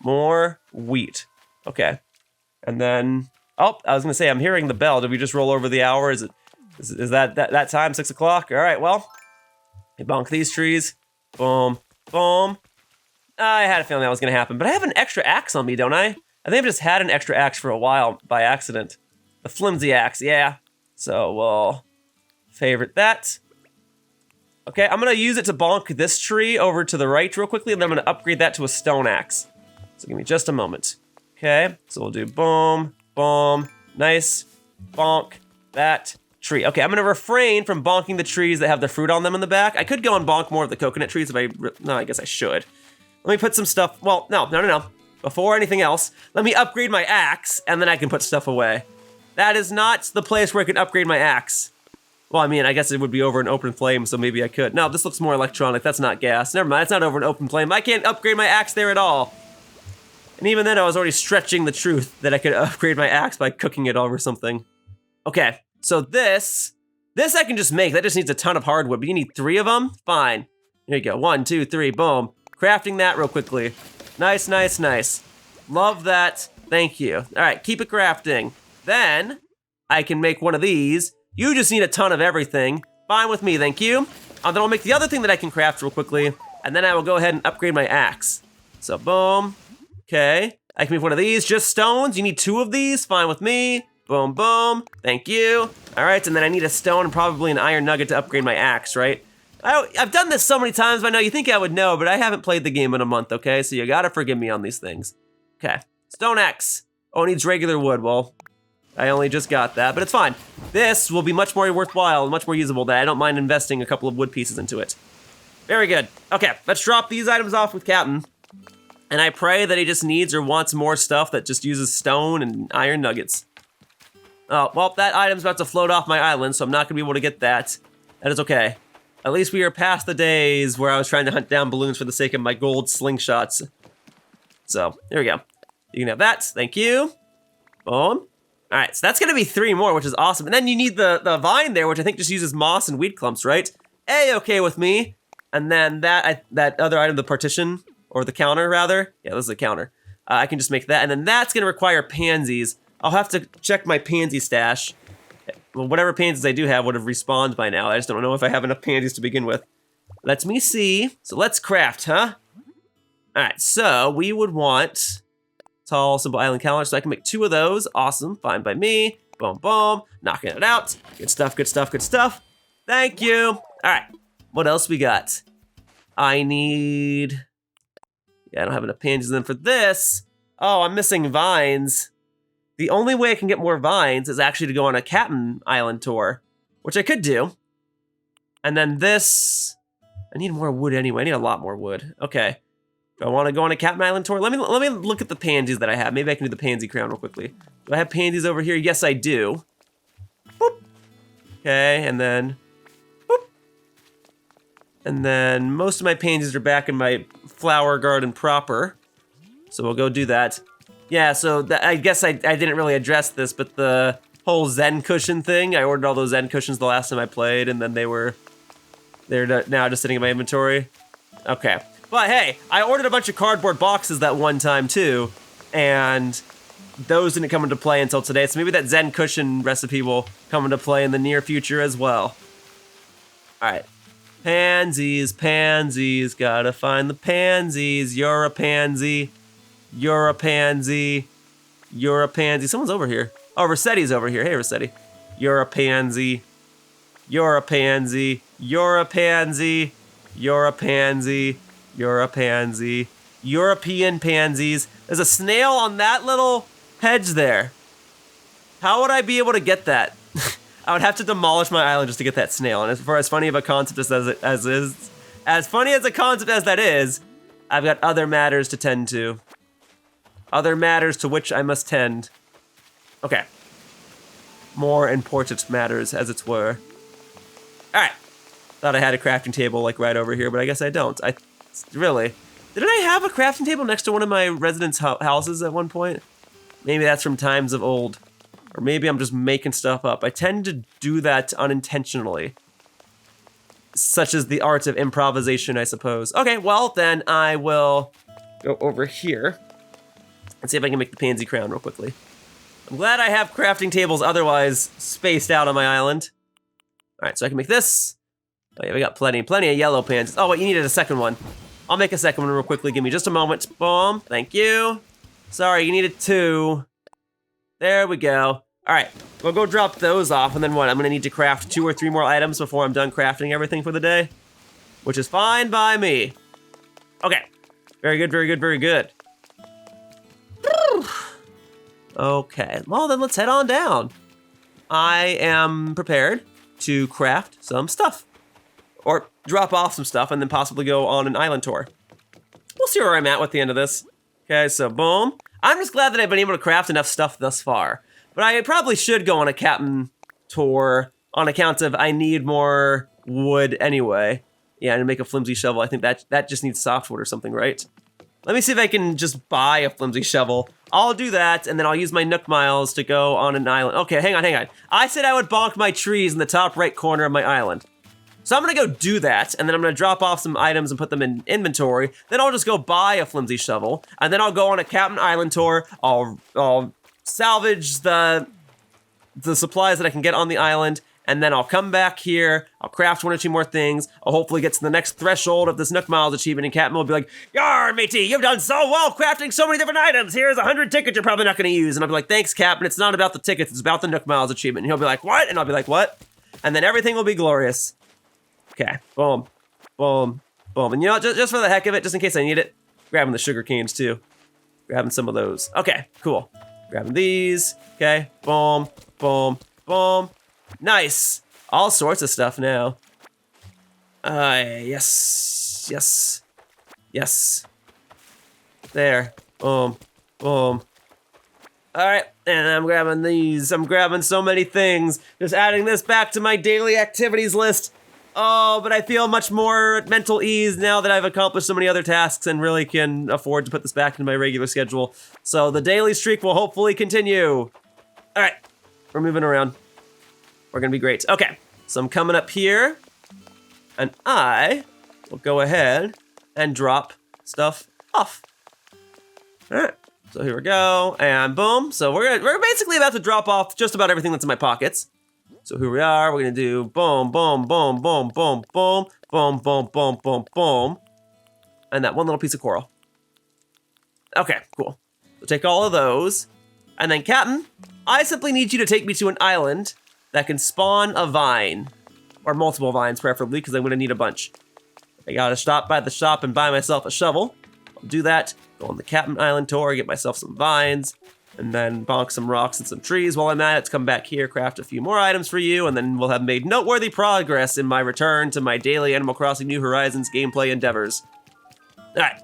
More wheat. Okay. And then, oh, I was gonna say, I'm hearing the bell. Did we just roll over the hour? Is that time, 6 o'clock? All right, well, I bonk these trees. Boom, boom. I had a feeling that was gonna happen, but I have an extra axe on me, don't I? I think I've just had an extra axe for a while by accident. The flimsy axe, yeah. So we'll favorite that. Okay, I'm gonna use it to bonk this tree over to the right real quickly, and then I'm gonna upgrade that to a stone axe. So give me just a moment. Okay, so we'll do boom, boom, nice, bonk, that tree. Okay, I'm gonna refrain from bonking the trees that have the fruit on them in the back. I could go and bonk more of the coconut trees if no, I guess I should. Let me put some stuff, well, no. Before anything else, let me upgrade my axe, and then I can put stuff away. That is not the place where I can upgrade my axe. Well, I mean, I guess it would be over an open flame, so maybe I could. No, this looks more electronic. That's not gas. Never mind, it's not over an open flame. I can't upgrade my axe there at all. And even then, I was already stretching the truth that I could upgrade my axe by cooking it over something. Okay, so this I can just make. That just needs a ton of hardwood, but you need 3 of them? Fine. Here you go, 1, 2, 3, boom. Crafting that real quickly. Nice, nice, nice. Love that, thank you. All right, keep it crafting. Then, I can make one of these. You just need a ton of everything. Fine with me, thank you. Then I'll make the other thing that I can craft real quickly, and then I will go ahead and upgrade my axe. So boom, okay. I can make one of these, just stones. You need 2 of these, fine with me. Boom, boom. Thank you. All right, and then I need a stone and probably an iron nugget to upgrade my axe, right? I've done this so many times by now, you think I would know, but I haven't played the game in a month, okay? So you gotta forgive me on these things. Okay, stone axe. Oh, it needs regular wood. Well, I only just got that, but it's fine. This will be much more worthwhile and much more usable that I don't mind investing a couple of wood pieces into it. Very good. Okay, let's drop these items off with Captain. And I pray that he just needs or wants more stuff that just uses stone and iron nuggets. Oh, well, that item's about to float off my island, so I'm not gonna be able to get that. That is okay. At least we are past the days where I was trying to hunt down balloons for the sake of my gold slingshots. So, there we go. You can have that, thank you. Boom. All right, so that's gonna be 3 more, which is awesome. And then you need the vine there, which I think just uses moss and weed clumps, right? A-okay with me. And then that other item, the partition, or the counter, rather. Yeah, this is a counter. I can just make that, and then that's gonna require pansies. I'll have to check my pansy stash. Well, whatever pansies I do have would have respawned by now. I just don't know if I have enough pansies to begin with. Let me see. So let's craft, huh? All right, so we would want tall, simple island calendar, so I can make 2 of those. Awesome, fine by me. Boom, boom, knocking it out. Good stuff, good stuff, good stuff. Thank you. All right, what else we got? I need... Yeah, I don't have enough pansies in for this. Oh, I'm missing vines. The only way I can get more vines is actually to go on a Captain Island tour, which I could do. And then this... I need more wood anyway. I need a lot more wood. Okay. Do I want to go on a Captain Island tour? Let me look at the pansies that I have. Maybe I can do the pansy crown real quickly. Do I have pansies over here? Yes, I do. Boop. Okay, and then... Boop. And then most of my pansies are back in my flower garden proper. So we'll go do that. Yeah, so I guess I didn't really address this, but the whole Zen cushion thing, I ordered all those Zen cushions the last time I played, and then they're now just sitting in my inventory. Okay. But hey, I ordered a bunch of cardboard boxes that one time too, and those didn't come into play until today, so maybe that Zen cushion recipe will come into play in the near future as well. Alright. Pansies, pansies, gotta find the pansies. You're a pansy. You're a pansy. You're a pansy. Someone's over here. Oh, Rossetti's over here. Hey, Rossetti. You're a pansy. You're a pansy. You're a pansy. You're a pansy. You're a pansy. European pansies. There's a snail on that little hedge there. How would I be able to get that? I would have to demolish my island just to get that snail. And for as funny of a concept as funny as a concept as that is, I've got other matters to tend to. Other matters to which I must tend. Okay. More important matters, as it were. Alright. Thought I had a crafting table, like, right over here, but I guess I don't. Really? Didn't I have a crafting table next to one of my residents' houses at one point? Maybe that's from times of old. Or maybe I'm just making stuff up. I tend to do that unintentionally. Such as the art of improvisation, I suppose. Okay, well, then I will go over here. Let's see if I can make the pansy crown real quickly. I'm glad I have crafting tables otherwise spaced out on my island. All right, so I can make this. Oh yeah, we got plenty of yellow pansies. Oh wait, you needed a second one. I'll make a second one real quickly. Give me just a moment. Boom, thank you. Sorry, you needed 2. There we go. All right, we'll go drop those off, and then what? I'm gonna need to craft 2 or 3 more items before I'm done crafting everything for the day, which is fine by me. Okay, very good, very good, very good. Okay, well then let's head on down. I am prepared to craft some stuff. Or drop off some stuff and then possibly go on an island tour. We'll see where I'm at with the end of this. Okay, so boom. I'm just glad that I've been able to craft enough stuff thus far. But I probably should go on a Captain tour on account of I need more wood anyway. Yeah, and to make a flimsy shovel, I think that just needs softwood or something, right? Let me see if I can just buy a flimsy shovel. I'll do that, and then I'll use my Nook Miles to go on an island. Okay, hang on. I said I would bonk my trees in the top right corner of my island. So I'm gonna go do that, and then I'm gonna drop off some items and put them in inventory. Then I'll just go buy a flimsy shovel, and then I'll go on a Captain Island tour. I'll salvage the supplies that I can get on the island, and then I'll come back here, I'll craft 1 or 2 more things, I'll hopefully get to the next threshold of this Nook Miles achievement, and Captain will be like, "Yar, matey, you've done so well crafting so many different items. Here's 100 tickets you're probably not gonna use." And I'll be like, "Thanks, Captain, it's not about the tickets, it's about the Nook Miles achievement." And he'll be like, "What?" And I'll be like, "What?" And then everything will be glorious. Okay, boom, boom, boom. And you know what, just for the heck of it, just in case I need it, grabbing the sugar canes too. Grabbing some of those. Okay, cool. Grabbing these. Okay, boom, boom, boom. Nice. All sorts of stuff now. Yes, yes, yes. There, boom, boom. All right, and I'm grabbing these. I'm grabbing so many things. Just adding this back to my daily activities list. Oh, but I feel much more at mental ease now that I've accomplished so many other tasks and really can afford to put this back into my regular schedule. So the daily streak will hopefully continue. All right, we're moving around. We're gonna be great. Okay, so I'm coming up here, and I will go ahead and drop stuff off. All right, so here we go, and boom. So we're basically about to drop off just about everything that's in my pockets. So here we are, we're gonna do boom, boom, boom, boom, boom, boom, boom, boom, boom, boom, boom, and that one little piece of coral. Okay, cool. So take all of those, and then Captain, I simply need you to take me to an island that can spawn a vine, or multiple vines preferably, because I'm gonna need a bunch. I gotta stop by the shop and buy myself a shovel. I'll do that, go on the Captain Island tour, get myself some vines, and then bonk some rocks and some trees while I'm at it, to come back here, craft a few more items for you, and then we'll have made noteworthy progress in my return to my daily Animal Crossing New Horizons gameplay endeavors. Alright,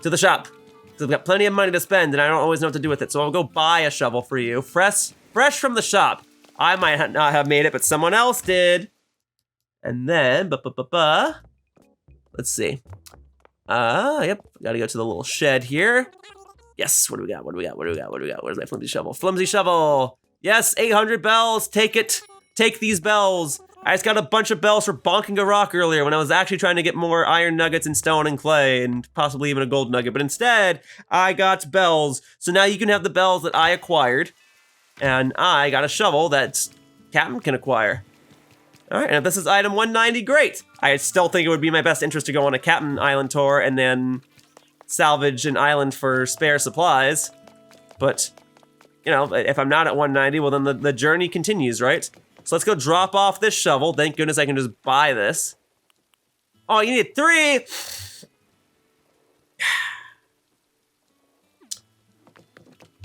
to the shop. So I've got plenty of money to spend, and I don't always know what to do with it, so I'll go buy a shovel for you, fresh from the shop. I might not have made it, but someone else did. And then, let's see. Yep, gotta go to the little shed here. Yes, what do we got? What do we got? What do we got? What do we got? Where's my flimsy shovel? Flimsy shovel! Yes, 800 bells, take it. Take these bells. I just got a bunch of bells for bonking a rock earlier when I was actually trying to get more iron nuggets and stone and clay and possibly even a gold nugget, but instead, I got bells. So now you can have the bells that I acquired, and I got a shovel that Captain can acquire. All right, and if this is item 190, great. I still think it would be my best interest to go on a Captain Island tour and then salvage an island for spare supplies. But, you know, if I'm not at 190, well then the journey continues, right? So let's go drop off this shovel. Thank goodness I can just buy this. Oh, you need 3.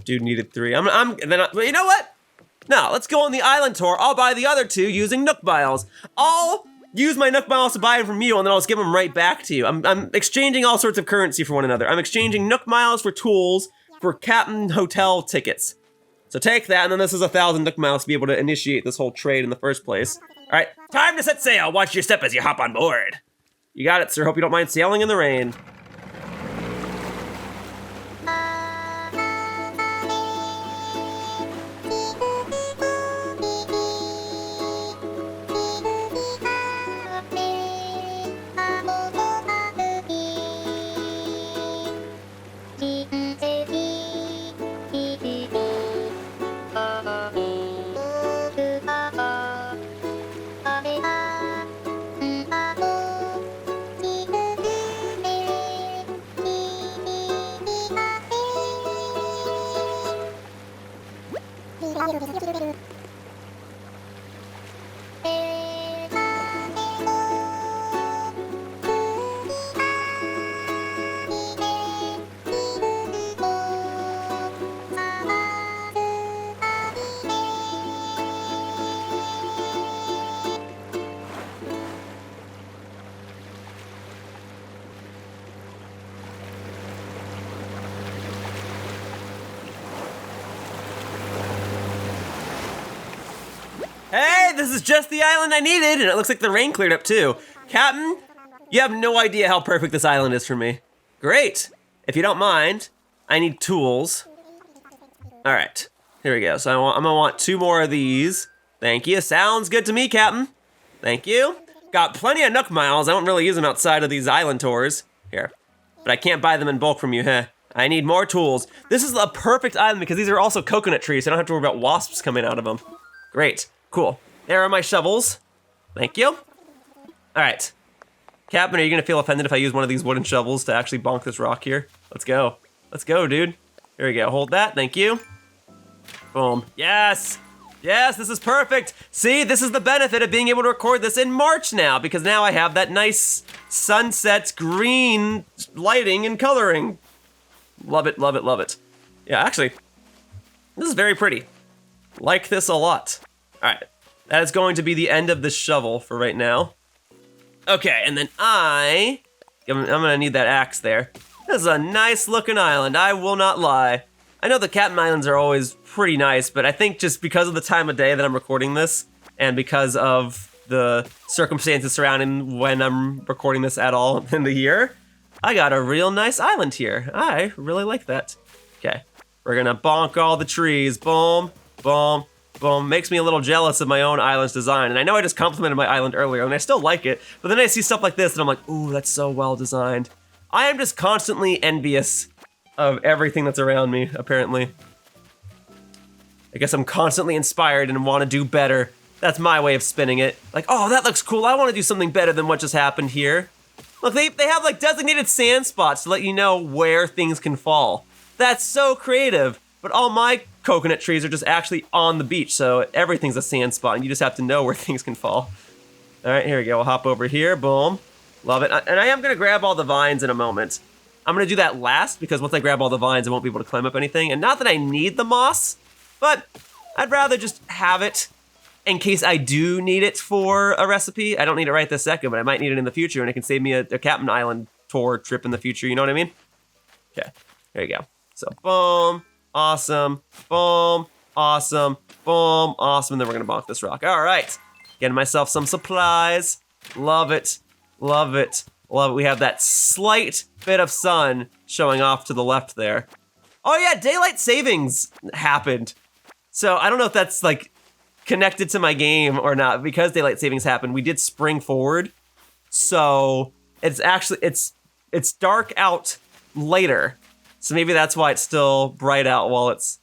Dude needed 3. You know what? No, let's go on the island tour. I'll buy the other 2 using Nook Miles. I'll use my Nook Miles to buy them from you, and then I'll just give them right back to you. I'm exchanging all sorts of currency for one another. I'm exchanging Nook Miles for tools for Captain Hotel tickets. So take that, and then this is 1,000 Nook Miles to be able to initiate this whole trade in the first place. All right, time to set sail. Watch your step as you hop on board. You got it, sir. Hope you don't mind sailing in the rain. Hey, this is just the island I needed, and it looks like the rain cleared up too. Captain, you have no idea how perfect this island is for me. Great. If you don't mind, I need tools. All right, here we go. So I'm gonna want 2 more of these. Thank you. Sounds good to me, Captain. Thank you. Got plenty of Nook Miles. I don't really use them outside of these island tours. Here, but I can't buy them in bulk from you, huh? I need more tools. This is a perfect island because these are also coconut trees, so I don't have to worry about wasps coming out of them. Great. Cool. There are my shovels. Thank you. All right. Captain, are you gonna feel offended if I use one of these wooden shovels to actually bonk this rock here? Let's go. Let's go, dude. Here we go. Hold that. Thank you. Boom. Yes. Yes, this is perfect. See, this is the benefit of being able to record this in March now, because now I have that nice sunset green lighting and coloring. Love it, love it, love it. Yeah, actually, this is very pretty. Like this a lot. All right, that is going to be the end of the shovel for right now. Okay, and then I'm gonna need that axe there. This is a nice looking island, I will not lie. I know the Captain Islands are always pretty nice, but I think just because of the time of day that I'm recording this, and because of the circumstances surrounding when I'm recording this at all in the year, I got a real nice island here. I really like that. Okay, we're gonna bonk all the trees. Boom, boom, boom. Makes me a little jealous of my own island's design. And I know I just complimented my island earlier, and I still like it, but then I see stuff like this, and I'm like, ooh, that's so well designed. I am just constantly envious of everything that's around me, apparently. I guess I'm constantly inspired and want to do better. That's my way of spinning it. Like, oh, that looks cool. I want to do something better than what just happened here. Look, they have like designated sand spots to let you know where things can fall. That's so creative. But all my coconut trees are just actually on the beach, so everything's a sand spot, and you just have to know where things can fall. All right, here we go. We'll hop over here. Boom. Love it. And I am going to grab all the vines in a moment. I'm gonna do that last because once I grab all the vines, I won't be able to climb up anything. And not that I need the moss, but I'd rather just have it in case I do need it for a recipe. I don't need it right this second, but I might need it in the future, and it can save me a Captain Island tour trip in the future, you know what I mean? Okay, there you go. So boom, awesome, boom, awesome, boom, awesome, and then we're gonna bonk this rock. All right, getting myself some supplies. Love it, love it. Love it. We have that slight bit of sun showing off to the left there. Oh yeah, daylight savings happened. So I don't know if that's like connected to my game or not. Because daylight savings happened, we did spring forward. So it's actually, it's dark out later. So maybe that's why it's still bright out while it's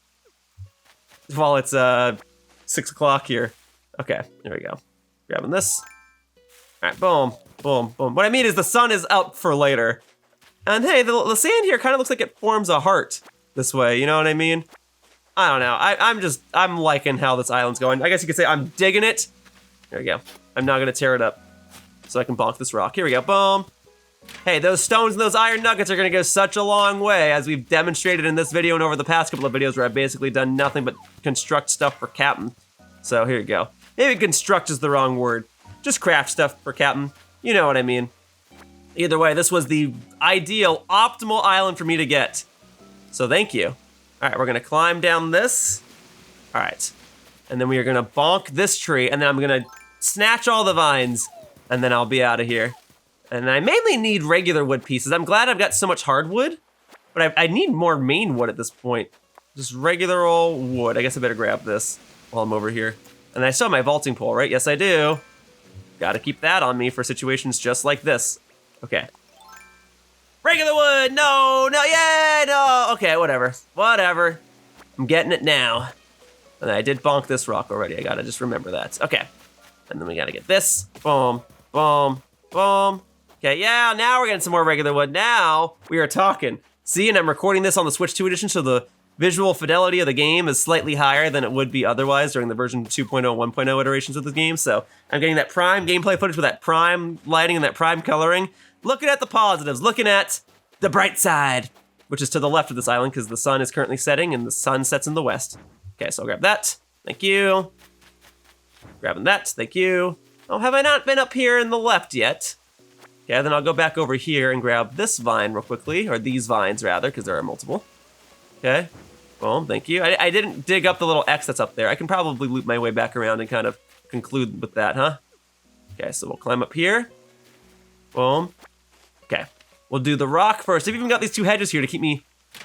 6 o'clock here. Okay, there we go. Grabbing this. All right, boom. Boom, boom. What I mean is the sun is up for later. And hey, the sand here kind of looks like it forms a heart this way, you know what I mean? I don't know, I'm liking how this island's going. I guess you could say I'm digging it. There we go. I'm now gonna tear it up so I can bonk this rock. Here we go, boom. Hey, those stones and those iron nuggets are gonna go such a long way, as we've demonstrated in this video and over the past couple of videos where I've basically done nothing but construct stuff for Captain. So here you go. Maybe construct is the wrong word. Just craft stuff for Captain. You know what I mean. Either way, this was the ideal, optimal island for me to get. So thank you. All right, we're gonna climb down this. All right, and then we are gonna bonk this tree, and then I'm gonna snatch all the vines, and then I'll be out of here. And I mainly need regular wood pieces. I'm glad I've got so much hardwood, but I need more main wood at this point. Just regular old wood. I guess I better grab this while I'm over here. And I still have my vaulting pole, right? Yes, I do. Gotta keep that on me for situations just like this. Okay. Regular wood, no, yeah, no. Okay, whatever, whatever. I'm getting it now. And I did bonk this rock already. I gotta just remember that. Okay. And then we gotta get this. Boom, boom, boom. Okay, yeah, now we're getting some more regular wood. Now we are talking. See, and I'm recording this on the Switch 2 edition, so the visual fidelity of the game is slightly higher than it would be otherwise during the version 2.0, 1.0 iterations of the game. So I'm getting that prime gameplay footage with that prime lighting and that prime coloring. Looking at the positives, looking at the bright side, which is to the left of this island because the sun is currently setting and the sun sets in the west. Okay, so I'll grab that. Thank you. Grabbing that. Thank you. Oh, have I not been up here in the left yet? Okay, then I'll go back over here and grab this vine real quickly, or these vines rather, because there are multiple. Okay. Boom, thank you. I didn't dig up the little X that's up there. I can probably loop my way back around and kind of conclude with that, huh? Okay, so we'll climb up here. Boom. Okay, we'll do the rock first. I've even got these two hedges here to keep me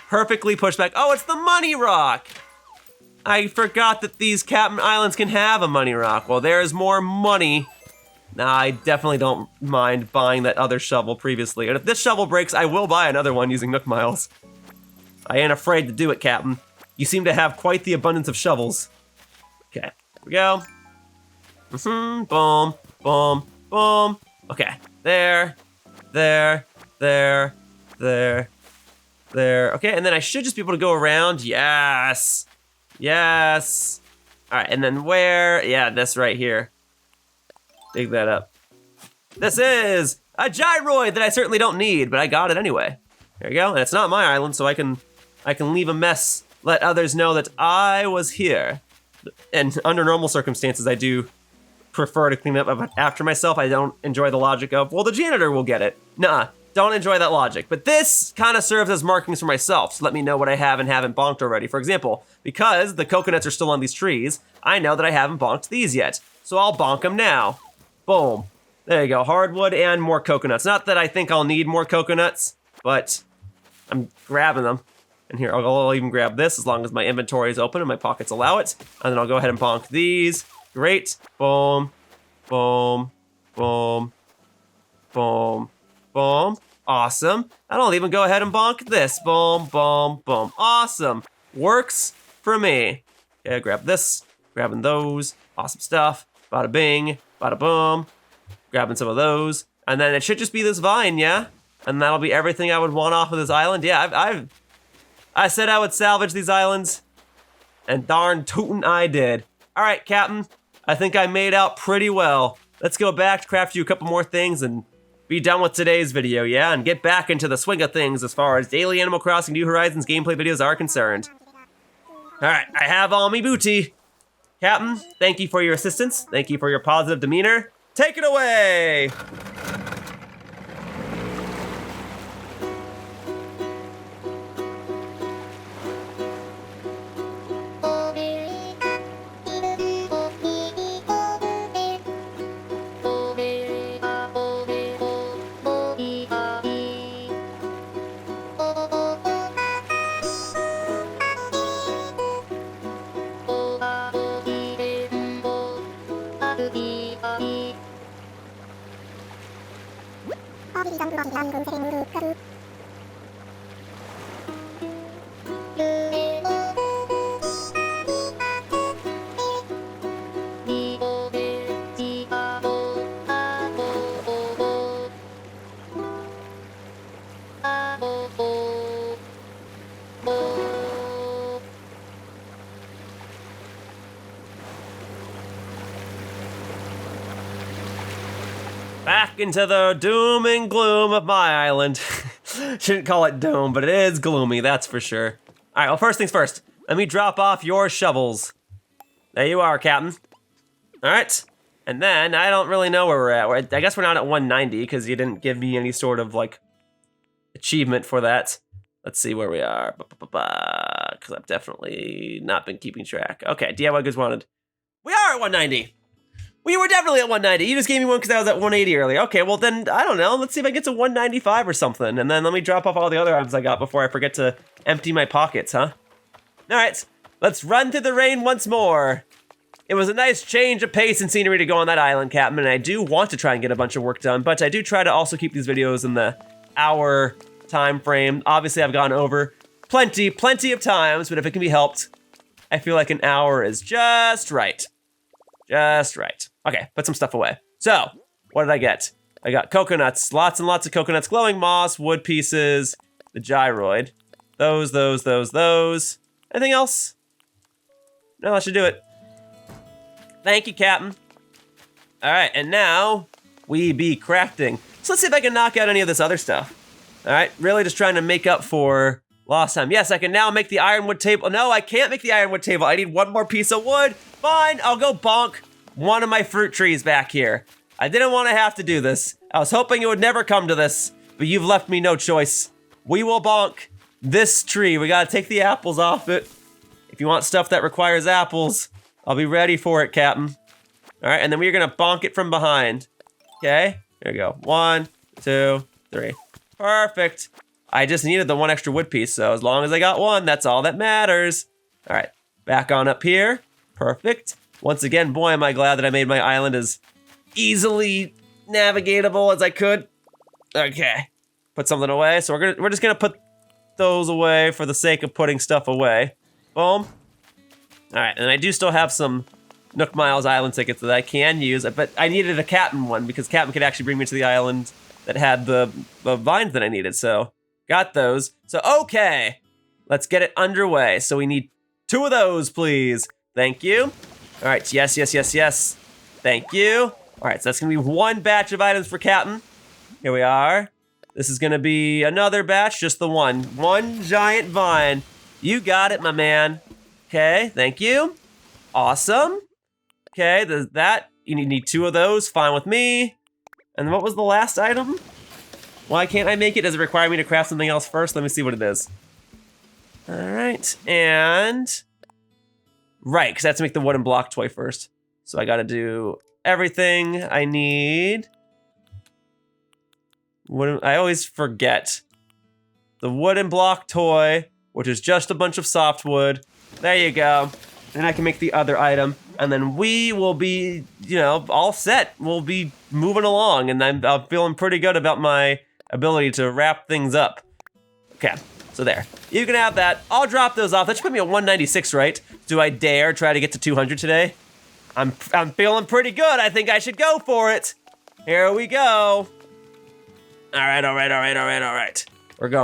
perfectly pushed back. Oh, it's the money rock! I forgot that these Captain Islands can have a money rock. Well, there's more money. Nah, I definitely don't mind buying that other shovel previously. And if this shovel breaks, I will buy another one using Nook Miles. I ain't afraid to do it, Captain. You seem to have quite the abundance of shovels. Okay, here we go. Boom, boom, boom. Okay, there, there, there, there, there. Okay, and then I should just be able to go around. Yes, yes. All right, and then where? Yeah, this right here. Dig that up. This is a gyroid that I certainly don't need, but I got it anyway. There you go, and it's not my island, so I can leave a mess, let others know that I was here. And under normal circumstances, I do prefer to clean up after myself. I don't enjoy the logic of, well, the janitor will get it. Nah, don't enjoy that logic. But this kind of serves as markings for myself to let me know what I have and haven't bonked already. For example, because the coconuts are still on these trees, I know that I haven't bonked these yet. So I'll bonk them now. Boom. There you go, hardwood and more coconuts. Not that I think I'll need more coconuts, but I'm grabbing them. And here, I'll even grab this as long as my inventory is open and my pockets allow it. And then I'll go ahead and bonk these. Great. Boom, boom, boom, boom, boom. Awesome. And I'll even go ahead and bonk this. Boom, boom, boom. Awesome. Works for me. Okay, grab this, grabbing those. Awesome stuff. Bada bing, bada boom. Grabbing some of those. And then it should just be this vine, yeah? And that'll be everything I would want off of this island. Yeah, I said I would salvage these islands, and darn tootin' I did. All right, Captain, I think I made out pretty well. Let's go back, craft you a couple more things, and be done with today's video, yeah? And get back into the swing of things as far as daily Animal Crossing New Horizons gameplay videos are concerned. All right, I have all me booty. Captain, thank you for your assistance. Thank you for your positive demeanor. Take it away! Back into the doom and gloom of my island. Shouldn't call it doom, but it is gloomy, that's for sure. All right, well, first things first. Let me drop off your shovels. There you are, Captain. All right, and then I don't really know where we're at. I guess we're not at 190 because you didn't give me any sort of like achievement for that. Let's see where we are. Because I've definitely not been keeping track. Okay, DIY goods wanted. We are at 190. We were definitely at 190. You just gave me one because I was at 180 earlier. Okay, well then, I don't know. Let's see if I get to 195 or something. And then let me drop off all the other items I got before I forget to empty my pockets, huh? All right, let's run through the rain once more. It was a nice change of pace and scenery to go on that island, Captain, and I do want to try and get a bunch of work done, but I do try to also keep these videos in the hour time frame. Obviously, I've gone over plenty of times, but if it can be helped, I feel like an hour is just right. Just right. Okay, put some stuff away. So, what did I get? I got coconuts, lots and lots of coconuts, glowing moss, wood pieces, the gyroid. Those. Anything else? No, that should do it. Thank you, Captain. All right, and now we be crafting. So let's see if I can knock out any of this other stuff. All right, really just trying to make up for lost time. Yes, I can now make the ironwood table. No, I can't make the ironwood table. I need one more piece of wood. Fine, I'll go bonk one of my fruit trees back here. I didn't want to have to do this. I was hoping it would never come to this, but you've left me no choice. We will bonk this tree. We gotta take the apples off it. If you want stuff that requires apples, I'll be ready for it, Captain. All right, and then we're gonna bonk it from behind. Okay, there you go. 1, 2, 3. Perfect. I just needed the one extra wood piece, so as long as I got one, that's all that matters. All right, back on up here. Perfect. Once again, boy, am I glad that I made my island as easily navigatable as I could. Okay, put something away. So we're just gonna put those away for the sake of putting stuff away. Boom. All right, and I do still have some Nook Miles Island tickets that I can use, but I needed a Captain one because Captain could actually bring me to the island that had the vines that I needed, so got those. So, okay, let's get it underway. So we need 2 of those, please. Thank you. All right, yes, yes, yes, yes. Thank you. All right, so that's gonna be 1 batch of items for Captain. Here we are. This is gonna be another batch, just the one. 1 giant vine. You got it, my man. Okay, thank you. Awesome. Okay, there's that. You need 2 of those, fine with me. And what was the last item? Why can't I make it? Does it require me to craft something else first? Let me see what it is. All right, and... Right, because I have to make the wooden block toy first. So I gotta do everything I need. I always forget. The wooden block toy, which is just a bunch of softwood. There you go. And I can make the other item. And then we will be, you know, all set. We'll be moving along. And I'm feeling pretty good about my ability to wrap things up. Okay, so there. You can have that. I'll drop those off. That should put me at 196, right? Do I dare try to get to 200 today? I'm feeling pretty good. I think I should go for it. Here we go. All right. We're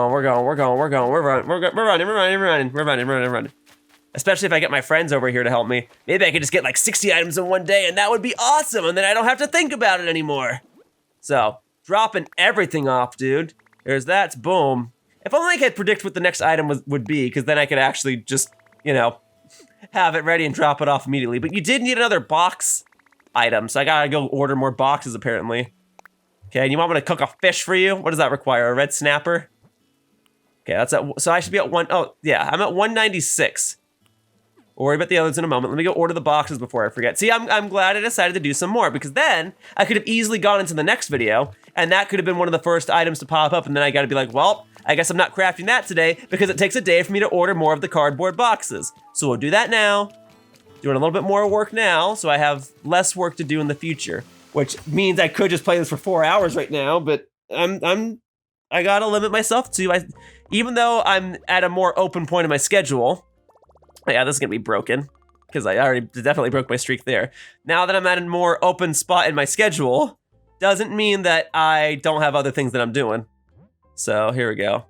running. Especially if I get my friends over here to help me. Maybe I could just get like 60 items in one day and that would be awesome, and then I don't have to think about it anymore. So, dropping everything off, dude. There's that, boom. If only I could predict what the next item would be, because then I could actually just, you know, have it ready and drop it off immediately. But you did need another box item, so I gotta go order more boxes apparently. Okay, and you want me to cook a fish for you? What does that require, a red snapper? Okay, that's at, so I should be at oh yeah, I'm at 196. We'll worry about the others in a moment. Let me go order the boxes before I forget. See, I'm glad I decided to do some more, because then I could have easily gone into the next video, and that could have been one of the first items to pop up, and then I gotta be like, well, I guess I'm not crafting that today, because it takes a day for me to order more of the cardboard boxes. So we'll do that now. Doing a little bit more work now, so I have less work to do in the future, which means I could just play this for 4 hours right now, but I gotta limit myself to, even though I'm at a more open point in my schedule. Yeah, this is gonna be broken, because I already definitely broke my streak there. Now that I'm at a more open spot in my schedule, doesn't mean that I don't have other things that I'm doing. So here we go.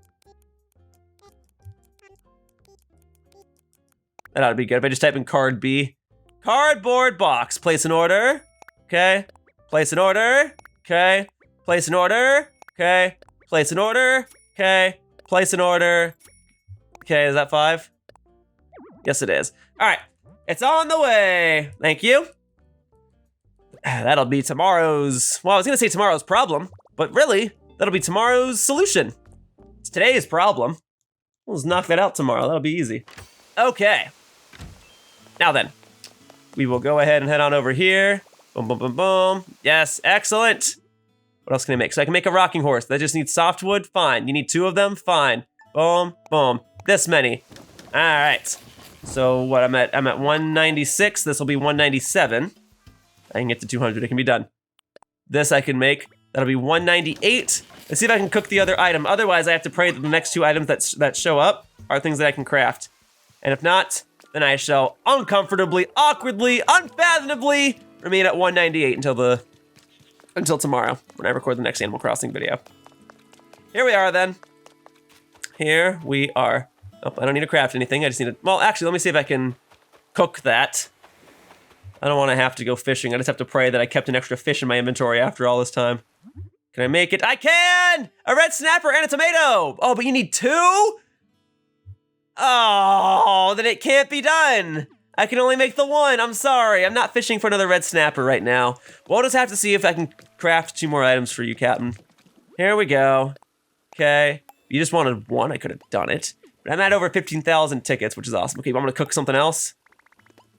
That ought to be good. If I just type in card B. Cardboard box, place an order. Okay, place an order. Okay, place an order. Okay, place an order. Okay, place an order. Okay, is that 5? Yes, it is. All right, it's on the way. Thank you. That'll be tomorrow's, well, I was gonna say tomorrow's problem, but really, that'll be tomorrow's solution. It's today's problem. We'll just knock that out tomorrow. That'll be easy. Okay. Now then, we will go ahead and head on over here. Boom, boom, boom, boom. Yes, excellent. What else can I make? So I can make a rocking horse. That just needs softwood? Fine. You need 2 of them? Fine. Boom, boom. This many. All right. So what I'm at 196. This will be 197. I can get to 200. It can be done. This I can make. That'll be 198. Let's see if I can cook the other item. Otherwise, I have to pray that the next 2 items that show up are things that I can craft. And if not, then I shall uncomfortably, awkwardly, unfathomably remain at 198 until tomorrow, when I record the next Animal Crossing video. Here we are then. Here we are. Oh, I don't need to craft anything. I just need to, well, actually, let me see if I can cook that. I don't want to have to go fishing. I just have to pray that I kept an extra fish in my inventory after all this time. Can I make it? I can! A red snapper and a tomato! Oh, but you need 2? Oh, then it can't be done. I can only make the 1. I'm sorry. I'm not fishing for another red snapper right now. We'll just have to see if I can craft 2 more items for you, Captain. Here we go. Okay. You just wanted 1. I could have done it. But I'm at over 15,000 tickets, which is awesome. Okay, but I'm going to cook something else.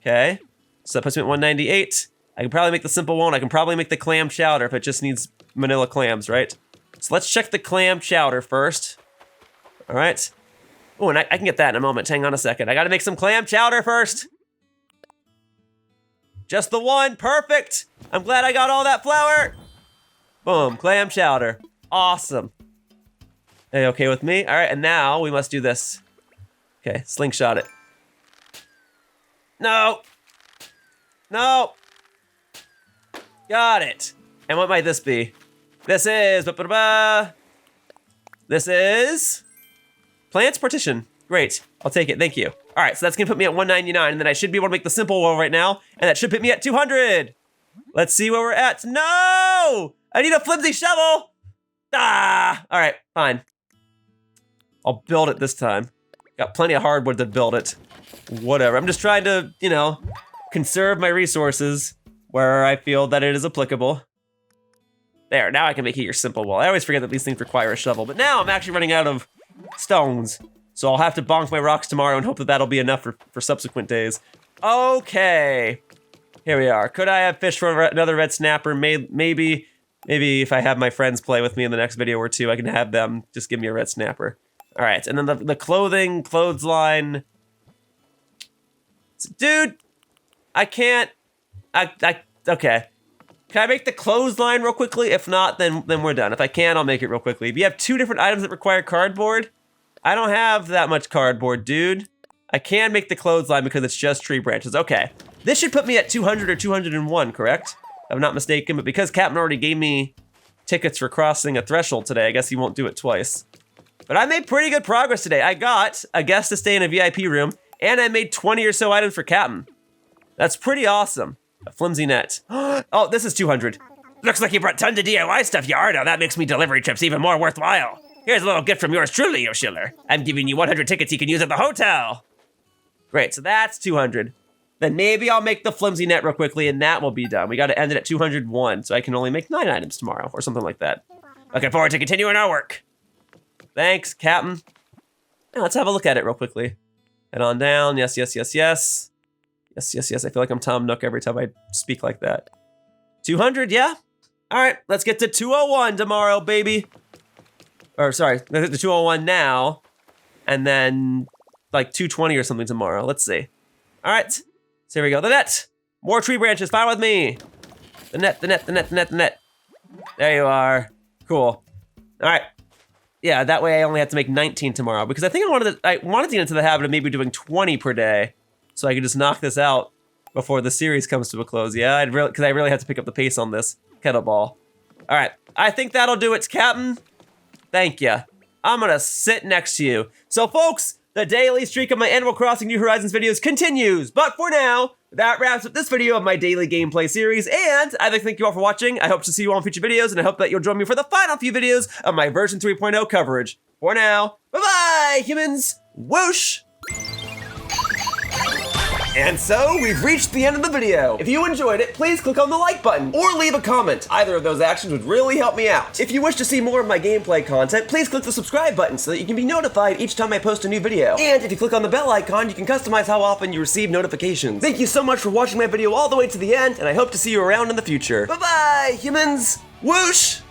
Okay. So that puts me at 198. I can probably make the simple one. I can probably make the clam chowder if it just needs manila clams, right? So let's check the clam chowder first. All right. Oh, and I can get that in a moment. Hang on a second. I gotta make some clam chowder first. Just the 1, perfect. I'm glad I got all that flour. Boom, clam chowder. Awesome. Are you okay with me? All right, and now we must do this. Okay, slingshot it. No. No. Got it. And what might this be? This is, this is plants partition. Great, I'll take it, thank you. All right, so that's gonna put me at 199, and then I should be able to make the simple wall right now, and that should put me at 200. Let's see where we're at. No! I need a flimsy shovel! Ah! All right, fine. I'll build it this time. Got plenty of hardwood to build it. Whatever, I'm just trying to, you know, conserve my resources where I feel that it is applicable. There, now I can make it your simple wall. I always forget that these things require a shovel, but now I'm actually running out of stones. So I'll have to bonk my rocks tomorrow and hope that that'll be enough for subsequent days. Okay, here we are. Could I have fished for another red snapper? Maybe if I have my friends play with me in the next video or two, I can have them just give me a red snapper. All right, and then the clothesline. Dude, I can't, okay. Can I make the clothesline real quickly? If not, then we're done. If I can, I'll make it real quickly. If you have 2 different items that require cardboard, I don't have that much cardboard, dude. I can make the clothesline because it's just tree branches. Okay, this should put me at 200 or 201, correct? If I'm not mistaken, but because Captain already gave me tickets for crossing a threshold today, I guess he won't do it twice. But I made pretty good progress today. I got a guest to stay in a VIP room, and I made 20 or so items for Captain. That's pretty awesome. A flimsy net. Oh, this is 200. Looks like you brought tons of DIY stuff, Yardo. That makes me delivery trips even more worthwhile. Here's a little gift from yours truly, Yoshiller. I'm giving you 100 tickets you can use at the hotel. Great, so that's 200. Then maybe I'll make the flimsy net real quickly and that will be done. We gotta end it at 201, so I can only make 9 items tomorrow or something like that. Looking forward to continuing our work. Thanks, Captain. Now let's have a look at it real quickly. Head on down, yes, yes, yes, yes. Yes, yes, yes, I feel like I'm Tom Nook every time I speak like that. 200, yeah? All right, let's get to 201 tomorrow, baby. Or sorry, let's get to 201 now, and then like 220 or something tomorrow. Let's see. All right, so here we go. The net. More tree branches, fine with me. The net, the net, the net, the net, the net. There you are. Cool. All right. Yeah, that way I only have to make 19 tomorrow because I think I wanted to get into the habit of maybe doing 20 per day, so I could just knock this out before the series comes to a close. Yeah, because I really have to pick up the pace on this kettlebell. All right, I think that'll do it, Captain. Thank ya. I'm gonna sit next to you. So folks, the daily streak of my Animal Crossing New Horizons videos continues, but for now, that wraps up this video of my daily gameplay series, and I'd like to thank you all for watching. I hope to see you all in future videos, and I hope that you'll join me for the final few videos of my version 3.0 coverage. For now, bye-bye, humans! Whoosh! And so, we've reached the end of the video. If you enjoyed it, please click on the like button or leave a comment. Either of those actions would really help me out. If you wish to see more of my gameplay content, please click the subscribe button so that you can be notified each time I post a new video. And if you click on the bell icon, you can customize how often you receive notifications. Thank you so much for watching my video all the way to the end, and I hope to see you around in the future. Bye-bye, humans! Whoosh!